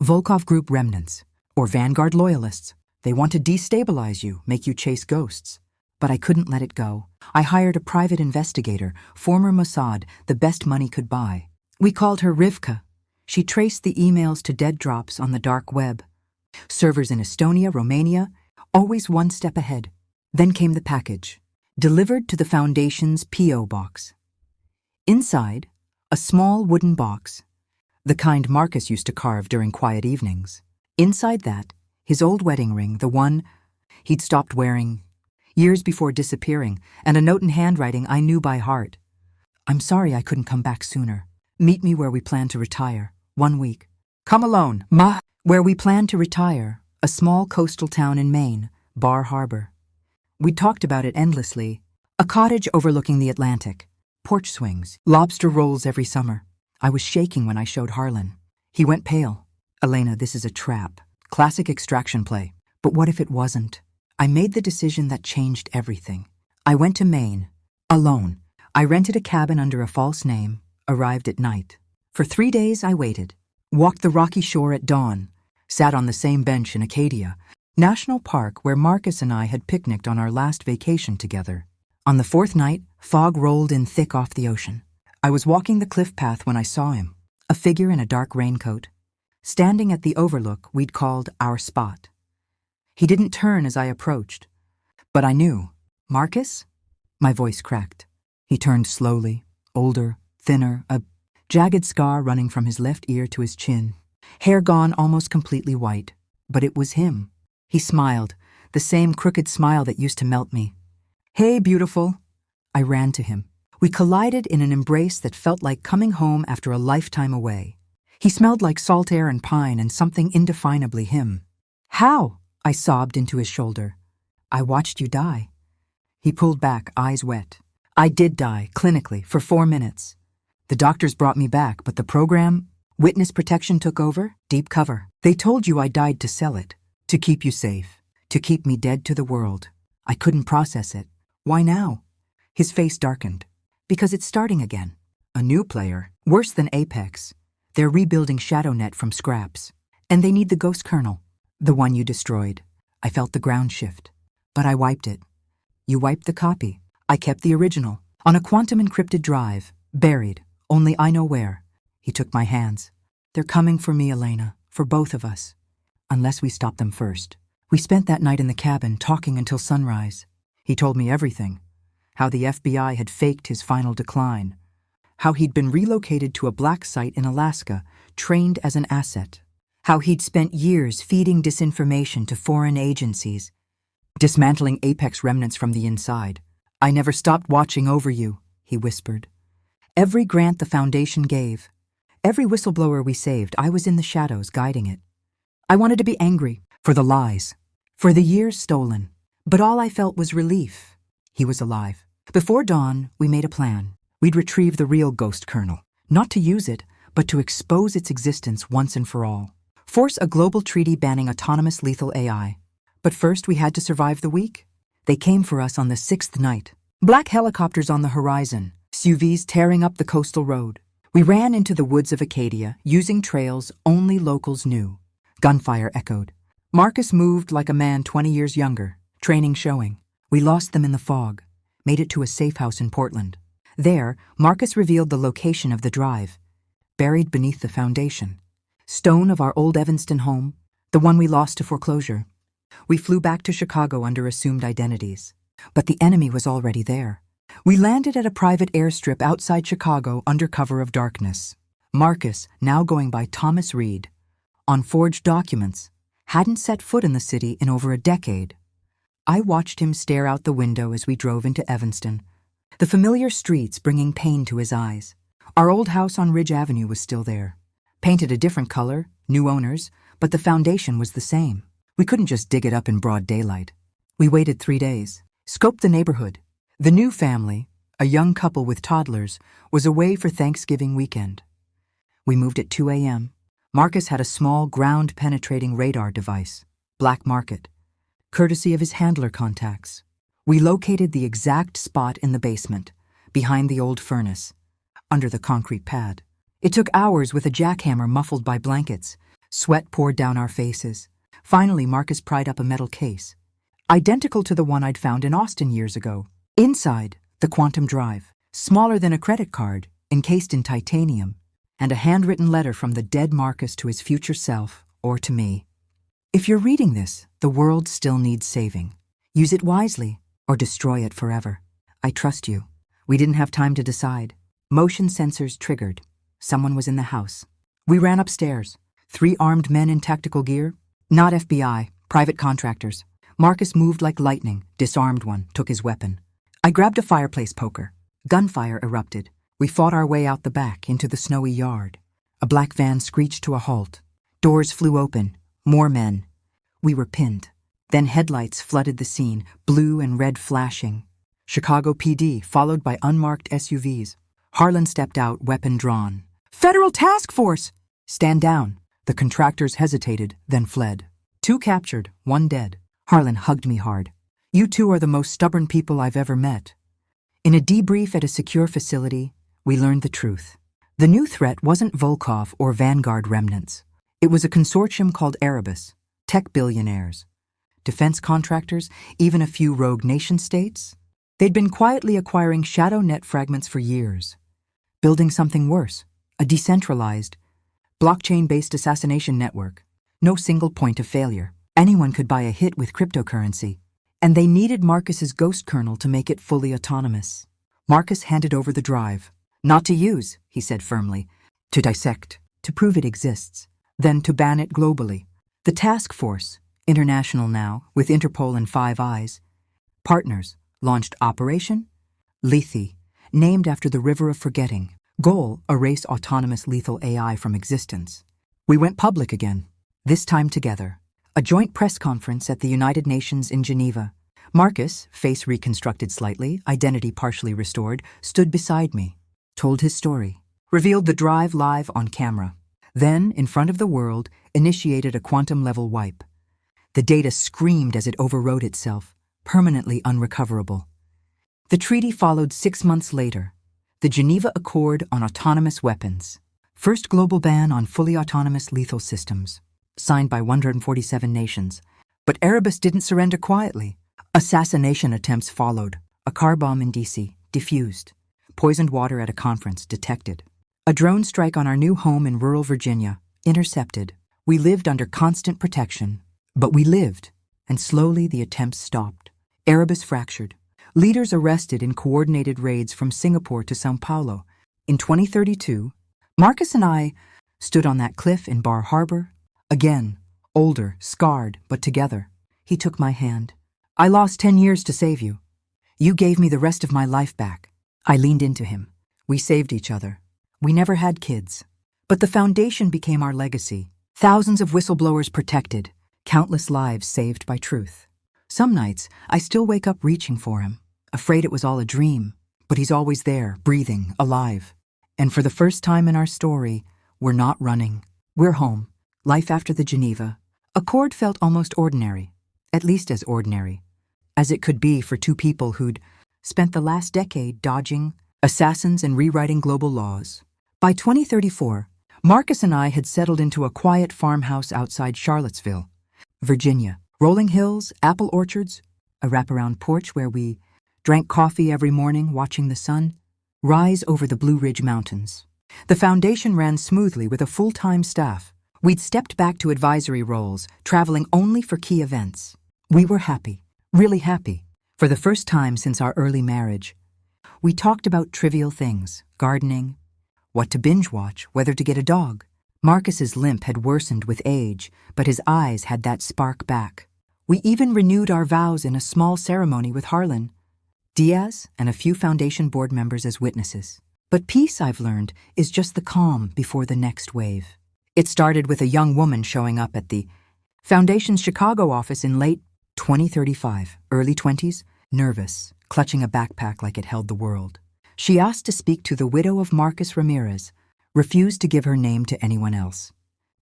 Volkov Group remnants, or Vanguard loyalists. They want to destabilize you, make you chase ghosts. But I couldn't let it go. I hired a private investigator, former Mossad, the best money could buy. We called her Rivka. She traced the emails to dead drops on the dark web. Servers in Estonia, Romania, always one step ahead. Then came the package. Delivered to the Foundation's P.O. box. Inside, a small wooden box, the kind Marcus used to carve during quiet evenings. Inside that, his old wedding ring, the one he'd stopped wearing years before disappearing, and a note in handwriting I knew by heart. I'm sorry I couldn't come back sooner. Meet me where we plan to retire. 1 week. Come alone, ma. Where we plan to retire, a small coastal town in Maine, Bar Harbor. We talked about it endlessly. A cottage overlooking the Atlantic. Porch swings. Lobster rolls every summer. I was shaking when I showed Harlan. He went pale. Elena, this is a trap. Classic extraction play. But what if it wasn't? I made the decision that changed everything. I went to Maine. Alone. I rented a cabin under a false name. Arrived at night. For 3 days I waited. Walked the rocky shore at dawn. Sat on the same bench in Acadia, National Park where Marcus and I had picnicked on our last vacation together. On the 4th night, fog rolled in thick off the ocean. I was walking the cliff path when I saw him, a figure in a dark raincoat, standing at the overlook we'd called our spot. He didn't turn as I approached, but I knew. Marcus? My voice cracked. He turned slowly, older, thinner, a jagged scar running from his left ear to his chin, hair gone almost completely white, but it was him. He smiled, the same crooked smile that used to melt me. Hey, beautiful. I ran to him. We collided in an embrace that felt like coming home after a lifetime away. He smelled like salt air and pine and something indefinably him. How? I sobbed into his shoulder. I watched you die. He pulled back, eyes wet. I did die, clinically, for 4 minutes. The doctors brought me back, but the program, witness protection took over, deep cover. They told you I died to sell it. To keep you safe, to keep me dead to the world. I couldn't process it. Why now? His face darkened. Because it's starting again. A new player, worse than Apex. They're rebuilding ShadowNet from scraps. And they need the ghost kernel, the one you destroyed. I felt the ground shift. But I wiped it. You wiped the copy. I kept the original. On a quantum encrypted drive, buried, only I know where. He took my hands. They're coming for me, Elena, for both of us. Unless we stop them first. We spent that night in the cabin talking until sunrise. He told me everything. How the FBI had faked his final decline. How he'd been relocated to a black site in Alaska, trained as an asset. How he'd spent years feeding disinformation to foreign agencies, dismantling Apex remnants from the inside. "I never stopped watching over you," he whispered. "Every grant the Foundation gave, every whistleblower we saved, I was in the shadows guiding it. I wanted to be angry for the lies, for the years stolen, but all I felt was relief. He was alive. Before dawn, we made a plan. We'd retrieve the real ghost kernel, not to use it, but to expose its existence once and for all. Force a global treaty banning autonomous lethal AI. But first we had to survive the week. They came for us on the 6th night. Black helicopters on the horizon, SUVs tearing up the coastal road. We ran into the woods of Acadia, using trails only locals knew. Gunfire echoed. Marcus moved like a man 20 years younger, training showing. We lost them in the fog, made it to a safe house in Portland. There, Marcus revealed the location of the drive, buried beneath the foundation. Stone of our old Evanston home, the one we lost to foreclosure. We flew back to Chicago under assumed identities. But the enemy was already there. We landed at a private airstrip outside Chicago under cover of darkness. Marcus, now going by Thomas Reed, on forged documents, hadn't set foot in the city in over a decade. I watched him stare out the window as we drove into Evanston, the familiar streets bringing pain to his eyes. Our old house on Ridge Avenue was still there, painted a different color, new owners, but the foundation was the same. We couldn't just dig it up in broad daylight. We waited 3 days, scoped the neighborhood. The new family, a young couple with toddlers, was away for Thanksgiving weekend. We moved at 2 a.m. Marcus had a small ground-penetrating radar device, black market, courtesy of his handler contacts. We located the exact spot in the basement, behind the old furnace, under the concrete pad. It took hours with a jackhammer muffled by blankets. Sweat poured down our faces. Finally, Marcus pried up a metal case, identical to the one I'd found in Austin years ago. Inside, the quantum drive, smaller than a credit card, encased in titanium, and a handwritten letter from the dead Marcus to his future self, or to me. "If you're reading this, the world still needs saving. Use it wisely, or destroy it forever. I trust you." We didn't have time to decide. Motion sensors triggered. Someone was in the house. We ran upstairs. 3 armed men in tactical gear. Not FBI, private contractors. Marcus moved like lightning, disarmed one, took his weapon. I grabbed a fireplace poker. Gunfire erupted. We fought our way out the back into the snowy yard. A black van screeched to a halt. Doors flew open. More men. We were pinned. Then headlights flooded the scene, blue and red flashing. Chicago PD, followed by unmarked SUVs. Harlan stepped out, weapon drawn. "Federal task force!" "Stand down." The contractors hesitated, then fled. 2 captured, 1 dead. Harlan hugged me hard. "You two are the most stubborn people I've ever met." In a debrief at a secure facility, we learned the truth. The new threat wasn't Volkov or Vanguard remnants. It was a consortium called Erebus, tech billionaires, defense contractors, even a few rogue nation-states. They'd been quietly acquiring shadow net fragments for years, building something worse, a decentralized, blockchain-based assassination network. No single point of failure. Anyone could buy a hit with cryptocurrency, and they needed Marcus's ghost kernel to make it fully autonomous. Marcus handed over the drive. "Not to use," he said firmly. "To dissect, to prove it exists, then to ban it globally." The task force, international now, with Interpol and 5 Eyes, partners, launched Operation Lethe, named after the River of Forgetting. Goal, erase autonomous lethal AI from existence. We went public again, this time together. A joint press conference at the United Nations in Geneva. Marcus, face reconstructed slightly, identity partially restored, stood beside me, told his story, revealed the drive live on camera. Then, in front of the world, initiated a quantum-level wipe. The data screamed as it overrode itself, permanently unrecoverable. The treaty followed 6 months later, the Geneva Accord on Autonomous Weapons. First global ban on fully autonomous lethal systems, signed by 147 nations. But Erebus didn't surrender quietly. Assassination attempts followed. A car bomb in D.C., defused. Poisoned water at a conference, detected. A drone strike on our new home in rural Virginia, intercepted. We lived under constant protection. But we lived. and slowly the attempts stopped. Erebus fractured. Leaders arrested in coordinated raids from Singapore to Sao Paulo. In 2032, Marcus and I stood on that cliff in Bar Harbor. Again, older, scarred, but together. He took my hand. I lost 10 years to save you. You gave me the rest of my life back. I leaned into him. We saved each other. We never had kids. But the foundation became our legacy. Thousands of whistleblowers protected. Countless lives saved by truth. Some nights, I still wake up reaching for him, afraid it was all a dream. But he's always there, breathing, alive. And for the first time in our story, we're not running. We're home. Life after the Geneva Accord felt almost ordinary, at least as ordinary as it could be for two people who'd spent the last decade dodging assassins and rewriting global laws. By 2034, Marcus and I had settled into a quiet farmhouse outside Charlottesville, Virginia. Rolling hills, apple orchards, a wraparound porch where we drank coffee every morning watching the sun rise over the Blue Ridge Mountains. The foundation ran smoothly with a full-time staff. We'd stepped back to advisory roles, traveling only for key events. We were happy, really happy. For the first time since our early marriage, we talked about trivial things, gardening, what to binge watch, whether to get a dog. Marcus's limp had worsened with age, but his eyes had that spark back. We even renewed our vows in a small ceremony with Harlan, Diaz, and a few Foundation board members as witnesses. But peace, I've learned, is just the calm before the next wave. It started with a young woman showing up at the Foundation's Chicago office in late 2035, early 20s, nervous, clutching a backpack like it held the world. She asked to speak to the widow of Marcus Ramirez, refused to give her name to anyone else.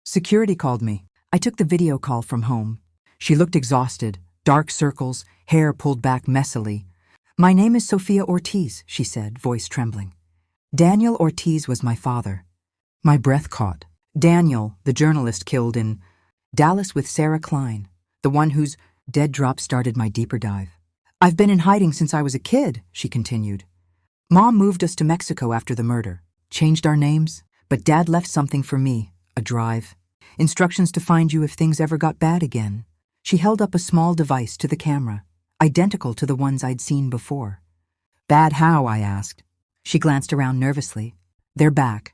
Security called me. I took the video call from home. She looked exhausted, dark circles, hair pulled back messily. My name is Sophia Ortiz, she said, voice trembling. Daniel Ortiz was my father. My breath caught. Daniel, the journalist killed in Dallas with Sarah Klein, the one whose dead drop started my deeper dive. I've been in hiding since I was a kid, she continued. Mom moved us to Mexico after the murder, changed our names, but Dad left something for me, a drive. Instructions to find you if things ever got bad again. She held up a small device to the camera, identical to the ones I'd seen before. Bad how, I asked. She glanced around nervously. They're back.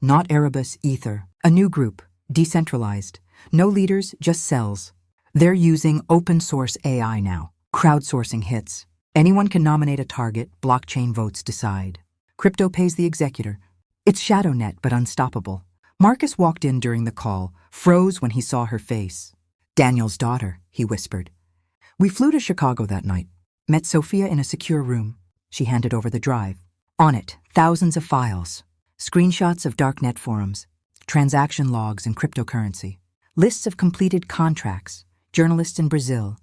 Not Erebus, Ether. A new group, decentralized. No leaders, just cells. They're using open-source AI now, crowdsourcing hits. Anyone can nominate a target, blockchain votes decide. Crypto pays the executor. It's ShadowNet, but unstoppable. Marcus walked in during the call, froze when he saw her face. Daniel's daughter, he whispered. We flew to Chicago that night, met Sophia in a secure room. She handed over the drive. On it, thousands of files, screenshots of darknet forums, transaction logs and cryptocurrency, lists of completed contracts, journalists in Brazil,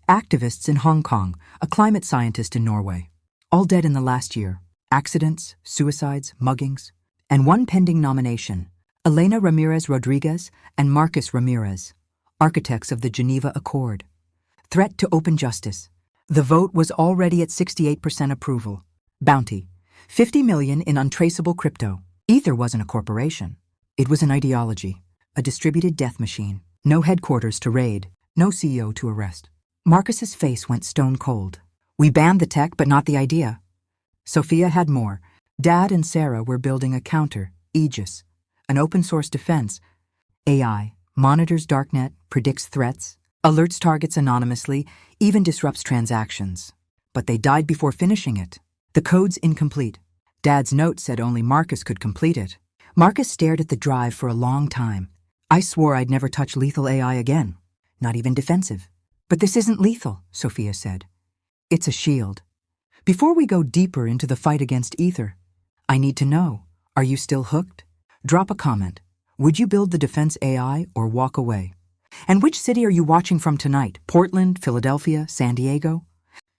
activists in Hong Kong, a climate scientist in Norway, all dead in the last year, accidents, suicides, muggings, and one pending nomination, Elena Ramirez Rodriguez and Marcus Ramirez, architects of the Geneva Accord. Threat to open justice. The vote was already at 68% approval. Bounty. 50 million in untraceable crypto. Ether wasn't a corporation. It was an ideology, a distributed death machine. No headquarters to raid, no CEO to arrest. Marcus's face went stone cold. We banned the tech, but not the idea. Sophia had more. Dad and Sarah were building a counter, Aegis, an open-source defense. AI, monitors darknet, predicts threats, alerts targets anonymously, even disrupts transactions. But they died before finishing it. The code's incomplete. Dad's note said only Marcus could complete it. Marcus stared at the drive for a long time. I swore I'd never touch lethal AI again. Not even defensive. But this isn't lethal, Sophia said. It's a shield. Before we go deeper into the fight against Ether, I need to know, are you still hooked? Drop a comment. Would you build the defense AI or walk away? And which city are you watching from tonight? Portland, Philadelphia, San Diego?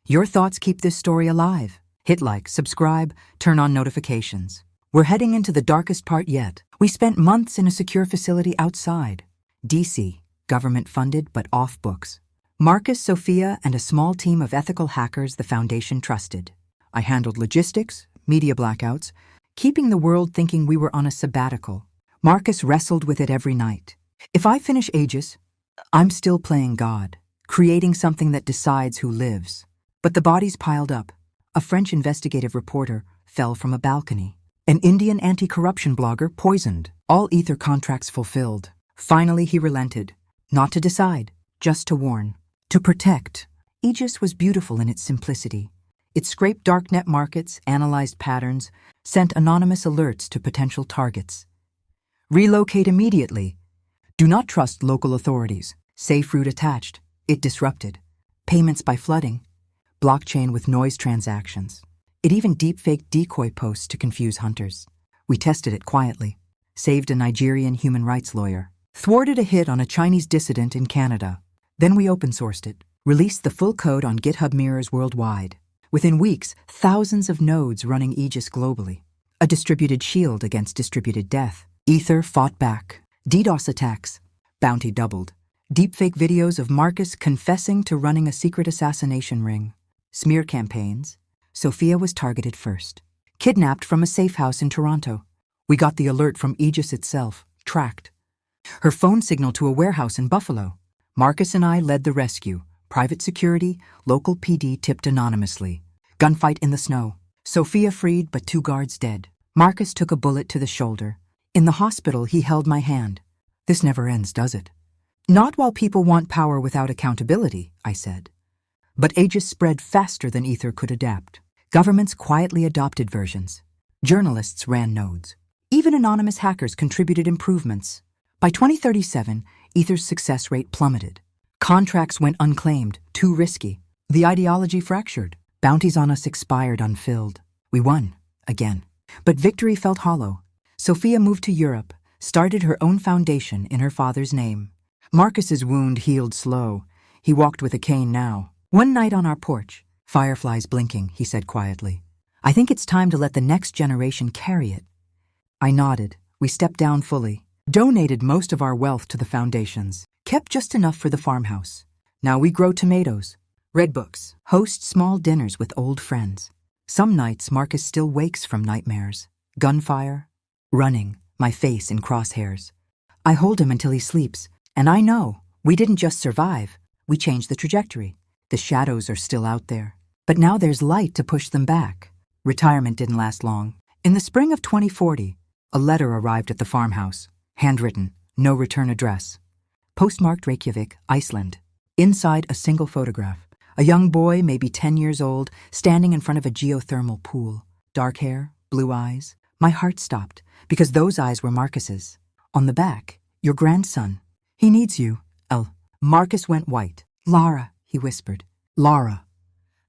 Your thoughts keep this story alive. Hit like, subscribe, turn on notifications. We're heading into the darkest part yet. We spent months in a secure facility outside. DC, government-funded but off books. Marcus, Sophia, and a small team of ethical hackers the Foundation trusted. I handled logistics, media blackouts, keeping the world thinking we were on a sabbatical. Marcus wrestled with it every night. If I finish Aegis, I'm still playing God, creating something that decides who lives. But the bodies piled up. A French investigative reporter fell from a balcony. An Indian anti-corruption blogger poisoned. All ether contracts fulfilled. Finally, he relented. Not to decide, just to warn. To protect. Aegis was beautiful in its simplicity. It scraped darknet markets, analyzed patterns, sent anonymous alerts to potential targets. Relocate immediately. Do not trust local authorities. Safe route attached. It disrupted. Payments by flooding. Blockchain with noise transactions. It even deepfaked decoy posts to confuse hunters. We tested it quietly. Saved a Nigerian human rights lawyer. Thwarted a hit on a Chinese dissident in Canada. Then we open-sourced it. Released the full code on GitHub mirrors worldwide. Within weeks, thousands of nodes running Aegis globally. A distributed shield against distributed death. Ether fought back. DDoS attacks. Bounty doubled. Deepfake videos of Marcus confessing to running a secret assassination ring. Smear campaigns. Sophia was targeted first. Kidnapped from a safe house in Toronto. We got the alert from Aegis itself. Tracked. Her phone signal to a warehouse in Buffalo. Marcus and I led the rescue. Private security, local PD tipped anonymously. Gunfight in the snow. Sophia freed, but 2 guards dead. Marcus took a bullet to the shoulder. In the hospital, he held my hand. This never ends, does it? Not while people want power without accountability, I said. But Aegis spread faster than Ether could adapt. Governments quietly adopted versions. Journalists ran nodes. Even anonymous hackers contributed improvements. By 2037, Ether's success rate plummeted. Contracts went unclaimed, too risky. The ideology fractured. Bounties on us expired unfilled. We won, again. But victory felt hollow. Sophia moved to Europe, started her own foundation in her father's name. Marcus's wound healed slow. He walked with a cane now. One night on our porch, fireflies blinking, he said quietly. I think it's time to let the next generation carry it. I nodded. We stepped down fully. Donated most of our wealth to the foundations. Kept just enough for the farmhouse. Now we grow tomatoes, read books, host small dinners with old friends. Some nights Marcus still wakes from nightmares. Gunfire, running, my face in crosshairs. I hold him until he sleeps, and I know we didn't just survive, we changed the trajectory. The shadows are still out there, but now there's light to push them back. Retirement didn't last long. In the spring of 2040, a letter arrived at the farmhouse, handwritten, no return address. Postmarked Reykjavik, Iceland. Inside, a single photograph. A young boy, maybe 10 years old, standing in front of a geothermal pool. Dark hair, blue eyes. My heart stopped, because those eyes were Marcus's. On the back, your grandson. He needs you, El. Marcus went white. Lara, he whispered. Lara.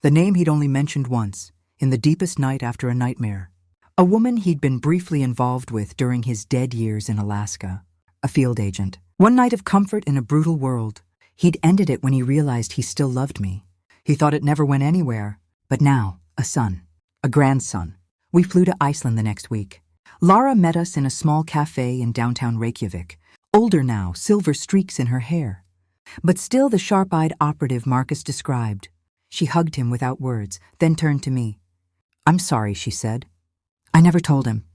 The name he'd only mentioned once, in the deepest night after a nightmare. A woman he'd been briefly involved with during his dead years in Alaska. A field agent. One night of comfort in a brutal world. He'd ended it when he realized he still loved me. He thought it never went anywhere. But now, a son. A grandson. We flew to Iceland the next week. Lara met us in a small cafe in downtown Reykjavik. Older now, silver streaks in her hair. But still the sharp-eyed operative Marcus described. She hugged him without words, then turned to me. I'm sorry, she said. I never told him.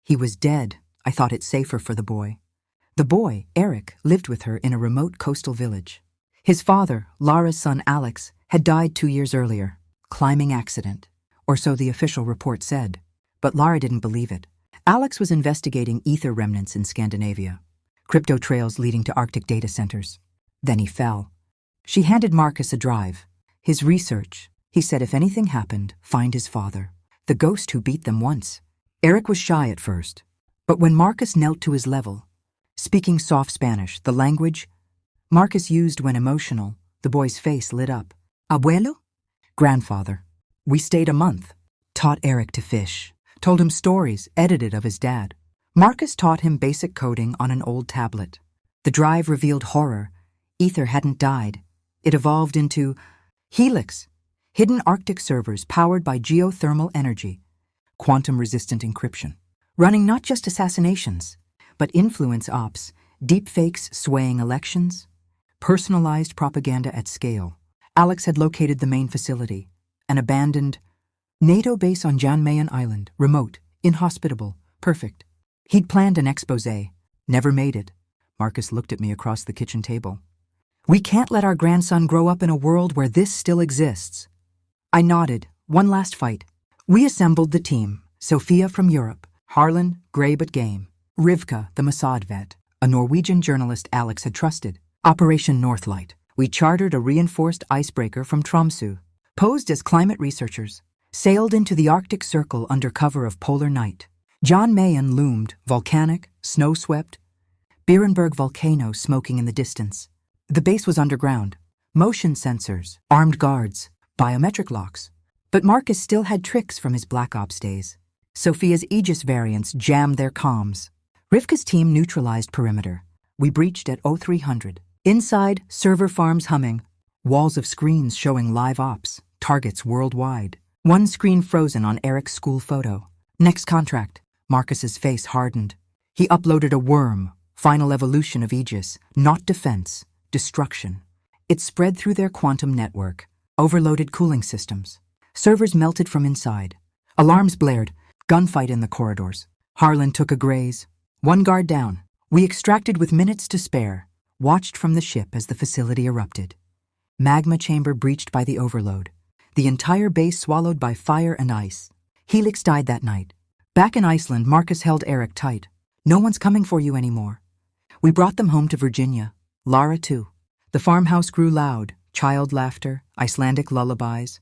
He was dead. I thought it safer for the boy. The boy, Eric, lived with her in a remote coastal village. His father, Lara's son Alex, had died 2 years earlier. Climbing accident. Or so the official report said. But Lara didn't believe it. Alex was investigating ether remnants in Scandinavia. Crypto trails leading to Arctic data centers. Then he fell. She handed Marcus a drive. His research. He said if anything happened, find his father. The ghost who beat them once. Eric was shy at first. But when Marcus knelt to his level, speaking soft Spanish, the language Marcus used when emotional, the boy's face lit up. Abuelo? Grandfather. We stayed a month. Taught Eric to fish. Told him stories edited of his dad. Marcus taught him basic coding on an old tablet. The drive revealed horror. Ether hadn't died. It evolved into Helix, hidden Arctic servers powered by geothermal energy, quantum-resistant encryption, running not just assassinations, but influence ops, deepfakes swaying elections, personalized propaganda at scale. Alex had located the main facility, an abandoned NATO base on Jan Mayen Island, remote, inhospitable, perfect. He'd planned an exposé, never made it. Marcus looked at me across the kitchen table. We can't let our grandson grow up in a world where this still exists. I nodded. One last fight. We assembled the team. Sophia from Europe, Harlan, grey but game, Rivka, the Mossad vet, a Norwegian journalist Alex had trusted. Operation Northlight. We chartered a reinforced icebreaker from Tromsø, posed as climate researchers, sailed into the Arctic Circle under cover of polar night. John Mayen loomed, volcanic, snow-swept, Beerenberg volcano smoking in the distance. The base was underground. Motion sensors, armed guards, biometric locks. But Marcus still had tricks from his Black Ops days. Sophia's Aegis variants jammed their comms. Rivka's team neutralized perimeter. We breached at 0300. Inside, server farms humming, walls of screens showing live ops, targets worldwide. One screen frozen on Eric's school photo. Next contract. Marcus's face hardened. He uploaded a worm, final evolution of Aegis, not defense, destruction. It spread through their quantum network, overloaded cooling systems. Servers melted from inside. Alarms blared, gunfight in the corridors. Harlan took a graze. One guard down. We extracted with minutes to spare, watched from the ship as the facility erupted. Magma chamber breached by the overload. The entire base swallowed by fire and ice. Helix died that night. Back in Iceland, Marcus held Eric tight. No one's coming for you anymore. We brought them home to Virginia. Lara too. The farmhouse grew loud, child laughter, Icelandic lullabies.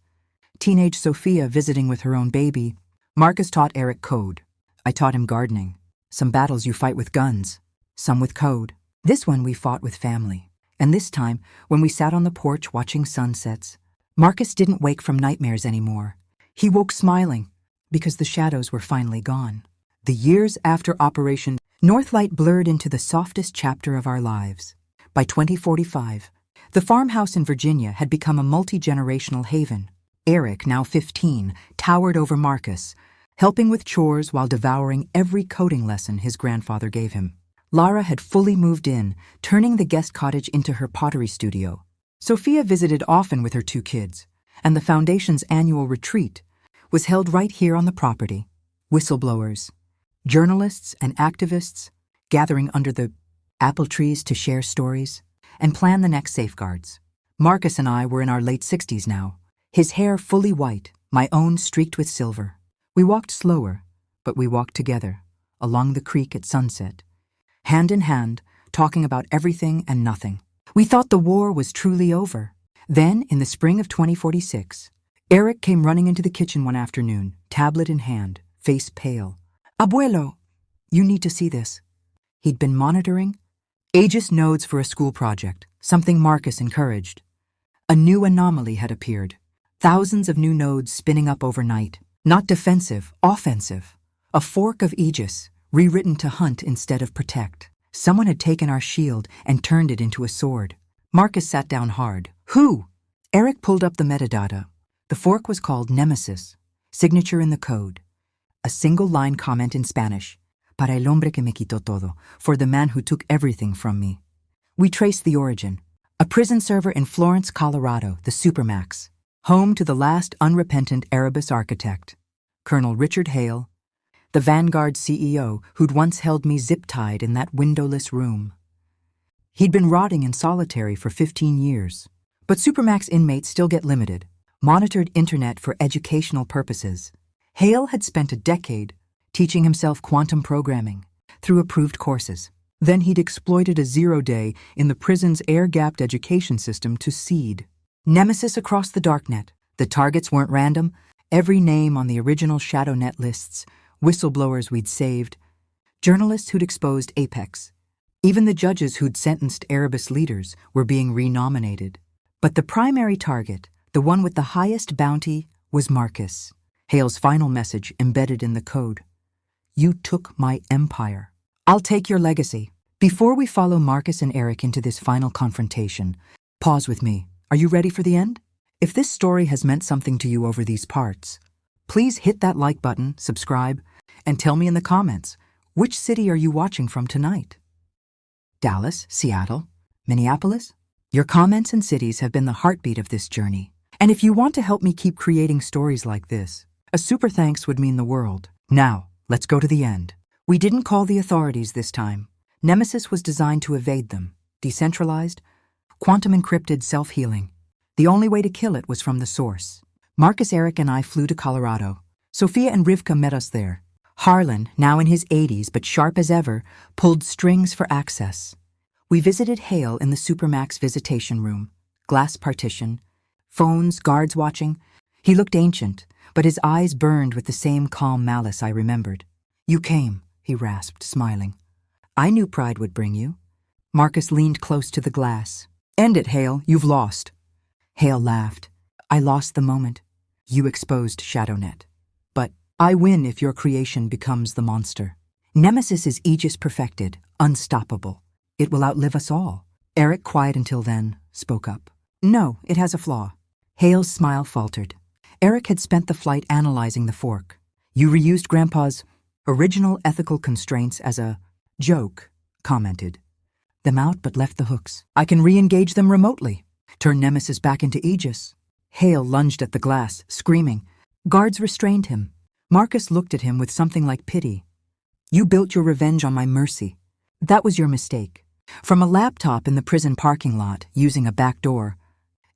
Teenage Sophia visiting with her own baby. Marcus taught Eric code. I taught him gardening. Some battles you fight with guns, some with code. This one we fought with family. And this time, when we sat on the porch watching sunsets, Marcus didn't wake from nightmares anymore. He woke smiling, because the shadows were finally gone. The years after Operation Northlight blurred into the softest chapter of our lives. By 2045, the farmhouse in Virginia had become a multi-generational haven. Eric, now 15, towered over Marcus, helping with chores while devouring every coding lesson his grandfather gave him. Lara had fully moved in, turning the guest cottage into her pottery studio. Sophia visited often with her 2 kids, and the Foundation's annual retreat was held right here on the property. Whistleblowers, journalists and activists gathering under the apple trees to share stories and plan the next safeguards. Marcus and I were in our late 60s now, his hair fully white, my own streaked with silver. We walked slower, but we walked together, along the creek at sunset, hand in hand, talking about everything and nothing. We thought the war was truly over. Then, in the spring of 2046, Eric came running into the kitchen one afternoon, tablet in hand, face pale. Abuelo, you need to see this. He'd been monitoring Aegis nodes for a school project, something Marcus encouraged. A new anomaly had appeared. Thousands of new nodes spinning up overnight. Not defensive, offensive. A fork of Aegis, rewritten to hunt instead of protect. Someone had taken our shield and turned it into a sword. Marcus sat down hard. Who? Eric pulled up the metadata. The fork was called Nemesis, signature in the code. A single-line comment in Spanish. Para el hombre que me quitó todo, for the man who took everything from me. We traced the origin. A prison server in Florence, Colorado, the Supermax. Home to the last unrepentant Erebus architect, Colonel Richard Hale, the Vanguard CEO who'd once held me zip-tied in that windowless room. He'd been rotting in solitary for 15 years, but Supermax inmates still get limited, monitored internet for educational purposes. Hale had spent a decade teaching himself quantum programming through approved courses. Then he'd exploited a 0-day in the prison's air-gapped education system to seed Nemesis across the darknet. The targets weren't random. Every name on the original ShadowNet lists, whistleblowers we'd saved, journalists who'd exposed Apex. Even the judges who'd sentenced Erebus leaders were being renominated. But the primary target, the one with the highest bounty, was Marcus. Hale's final message embedded in the code. You took my empire. I'll take your legacy. Before we follow Marcus and Eric into this final confrontation, pause with me. Are you ready for the end? If this story has meant something to you over these parts, please hit that like button, subscribe, and tell me in the comments, which city are you watching from tonight? Dallas, Seattle, Minneapolis? Your comments and cities have been the heartbeat of this journey. And if you want to help me keep creating stories like this, a super thanks would mean the world. Now, let's go to the end. We didn't call the authorities this time. Nemesis was designed to evade them. Decentralized, Quantum encrypted self-healing. The only way to kill it was from the source. Marcus, Eric, and I flew to Colorado. Sophia and Rivka met us there. Harlan, now in his 80s but sharp as ever, pulled strings for access. We visited Hale in the Supermax visitation room. Glass partition. Phones, guards watching. He looked ancient, but his eyes burned with the same calm malice I remembered. "You came," he rasped, smiling. "I knew pride would bring you." Marcus leaned close to the glass. "End it, Hale. You've lost." Hale laughed. "I lost the moment. You exposed ShadowNet. But I win if your creation becomes the monster. Nemesis is Aegis perfected, unstoppable. It will outlive us all." Eric, quiet until then, spoke up. "No, it has a flaw." Hale's smile faltered. Eric had spent the flight analyzing the fork. "You reused Grandpa's original ethical constraints as a joke," commented. "Them out but left the hooks. I can re-engage them remotely. Turn Nemesis back into Aegis." Hale lunged at the glass, screaming. Guards restrained him. Marcus looked at him with something like pity. "You built your revenge on my mercy. That was your mistake." From a laptop in the prison parking lot, using a back door,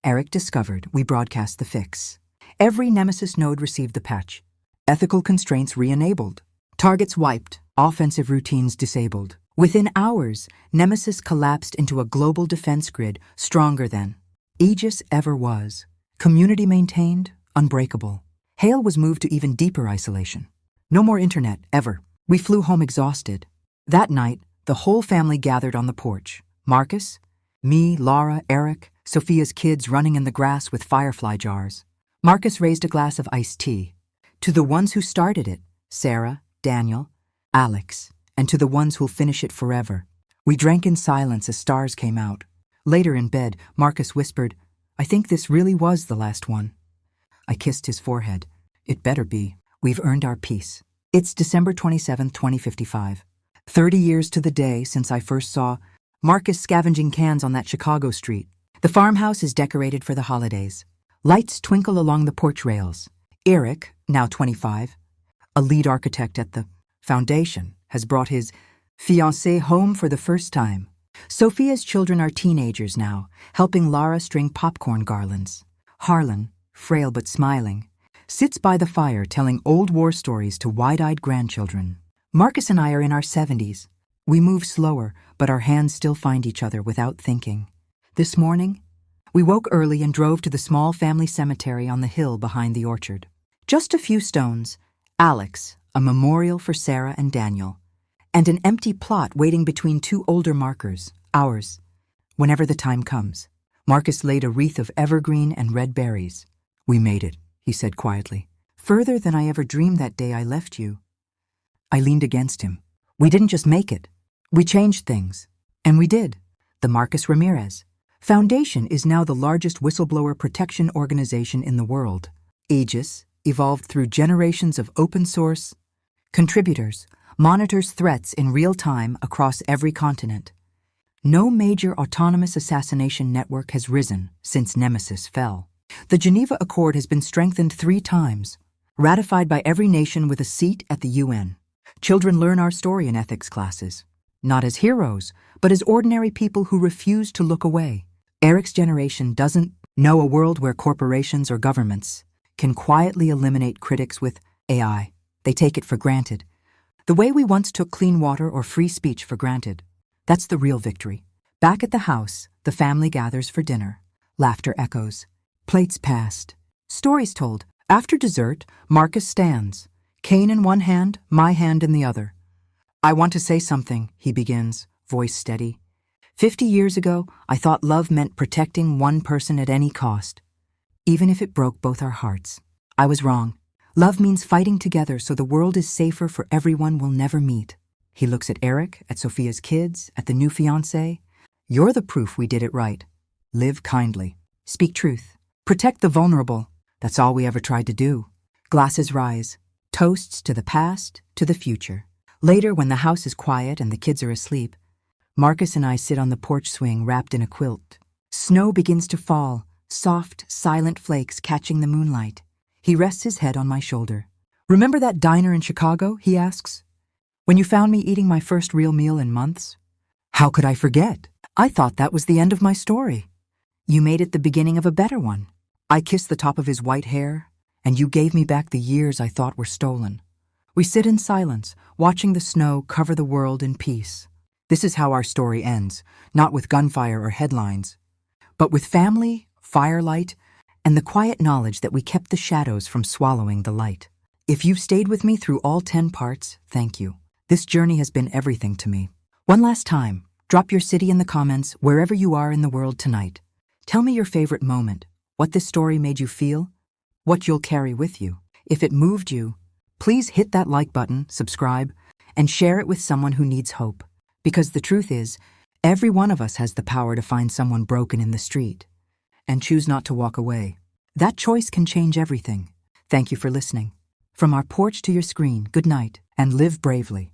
Eric discovered we broadcast the fix. Every Nemesis node received the patch. Ethical constraints re-enabled. Targets wiped. Offensive routines disabled. Within hours, Nemesis collapsed into a global defense grid stronger than Aegis ever was. Community maintained, unbreakable. Hale was moved to even deeper isolation. No more internet, ever. We flew home exhausted. That night, the whole family gathered on the porch. Marcus, me, Laura, Eric, Sophia's kids running in the grass with firefly jars. Marcus raised a glass of iced tea. To the ones who started it, Sarah, Daniel, Alex, and to the ones who'll finish it forever. We drank in silence as stars came out. Later in bed, Marcus whispered, "I think this really was the last one." I kissed his forehead. "It better be. We've earned our peace." It's December 27, 2055. 30 years to the day since I first saw Marcus scavenging cans on that Chicago street. The farmhouse is decorated for the holidays. Lights twinkle along the porch rails. Eric, now 25, a lead architect at the foundation, has brought his fiancée home for the first time. Sophia's children are teenagers now, helping Lara string popcorn garlands. Harlan, frail but smiling, sits by the fire telling old war stories to wide-eyed grandchildren. Marcus and I are in our 70s. We move slower, but our hands still find each other without thinking. This morning, we woke early and drove to the small family cemetery on the hill behind the orchard. Just a few stones, Alex, a memorial for Sarah and Daniel, and an empty plot waiting between two older markers, ours. Whenever the time comes, Marcus laid a wreath of evergreen and red berries. "We made it," he said quietly. "Further than I ever dreamed that day I left you." I leaned against him. "We didn't just make it. We changed things. And we did. The Marcus Ramirez Foundation is now the largest whistleblower protection organization in the world. Aegis, evolved through generations of open-source contributors, monitors threats in real time across every continent. No major autonomous assassination network has risen since Nemesis fell. The Geneva Accord has been strengthened 3 times, ratified by every nation with a seat at the UN. Children learn our story in ethics classes, not as heroes, but as ordinary people who refuse to look away. Eric's generation doesn't know a world where corporations or governments can quietly eliminate critics with AI. They take it for granted. The way we once took clean water or free speech for granted. That's the real victory. Back at the house, the family gathers for dinner. Laughter echoes. Plates passed. Stories told. After dessert, Marcus stands. Cane in one hand, my hand in the other. "I want to say something," he begins, voice steady. 50 years ago, I thought love meant protecting one person at any cost, even if it broke both our hearts. I was wrong. Love means fighting together so the world is safer for everyone we'll never meet." He looks at Eric, at Sophia's kids, at the new fiancé. "You're the proof we did it right. Live kindly. Speak truth. Protect the vulnerable. That's all we ever tried to do." Glasses rise. Toasts to the past, to the future. Later, when the house is quiet and the kids are asleep, Marcus and I sit on the porch swing wrapped in a quilt. Snow begins to fall, soft, silent flakes catching the moonlight. He rests his head on my shoulder. "Remember that diner in Chicago?" he asks. "When you found me eating my first real meal in months?" "How could I forget?" I thought that was the end of my story. You made it the beginning of a better one. I kissed the top of his white hair, and you gave me back the years I thought were stolen. We sit in silence, watching the snow cover the world in peace. This is how our story ends, not with gunfire or headlines, but with family, firelight, and the quiet knowledge that we kept the shadows from swallowing the light. If you've stayed with me through all 10 parts, thank you. This journey has been everything to me. One last time, drop your city in the comments wherever you are in the world tonight. Tell me your favorite moment, what this story made you feel, what you'll carry with you. If it moved you, please hit that like button, subscribe, and share it with someone who needs hope. Because the truth is, every one of us has the power to find someone broken in the street and choose not to walk away. That choice can change everything. Thank you for listening. From our porch to your screen, good night, and live bravely.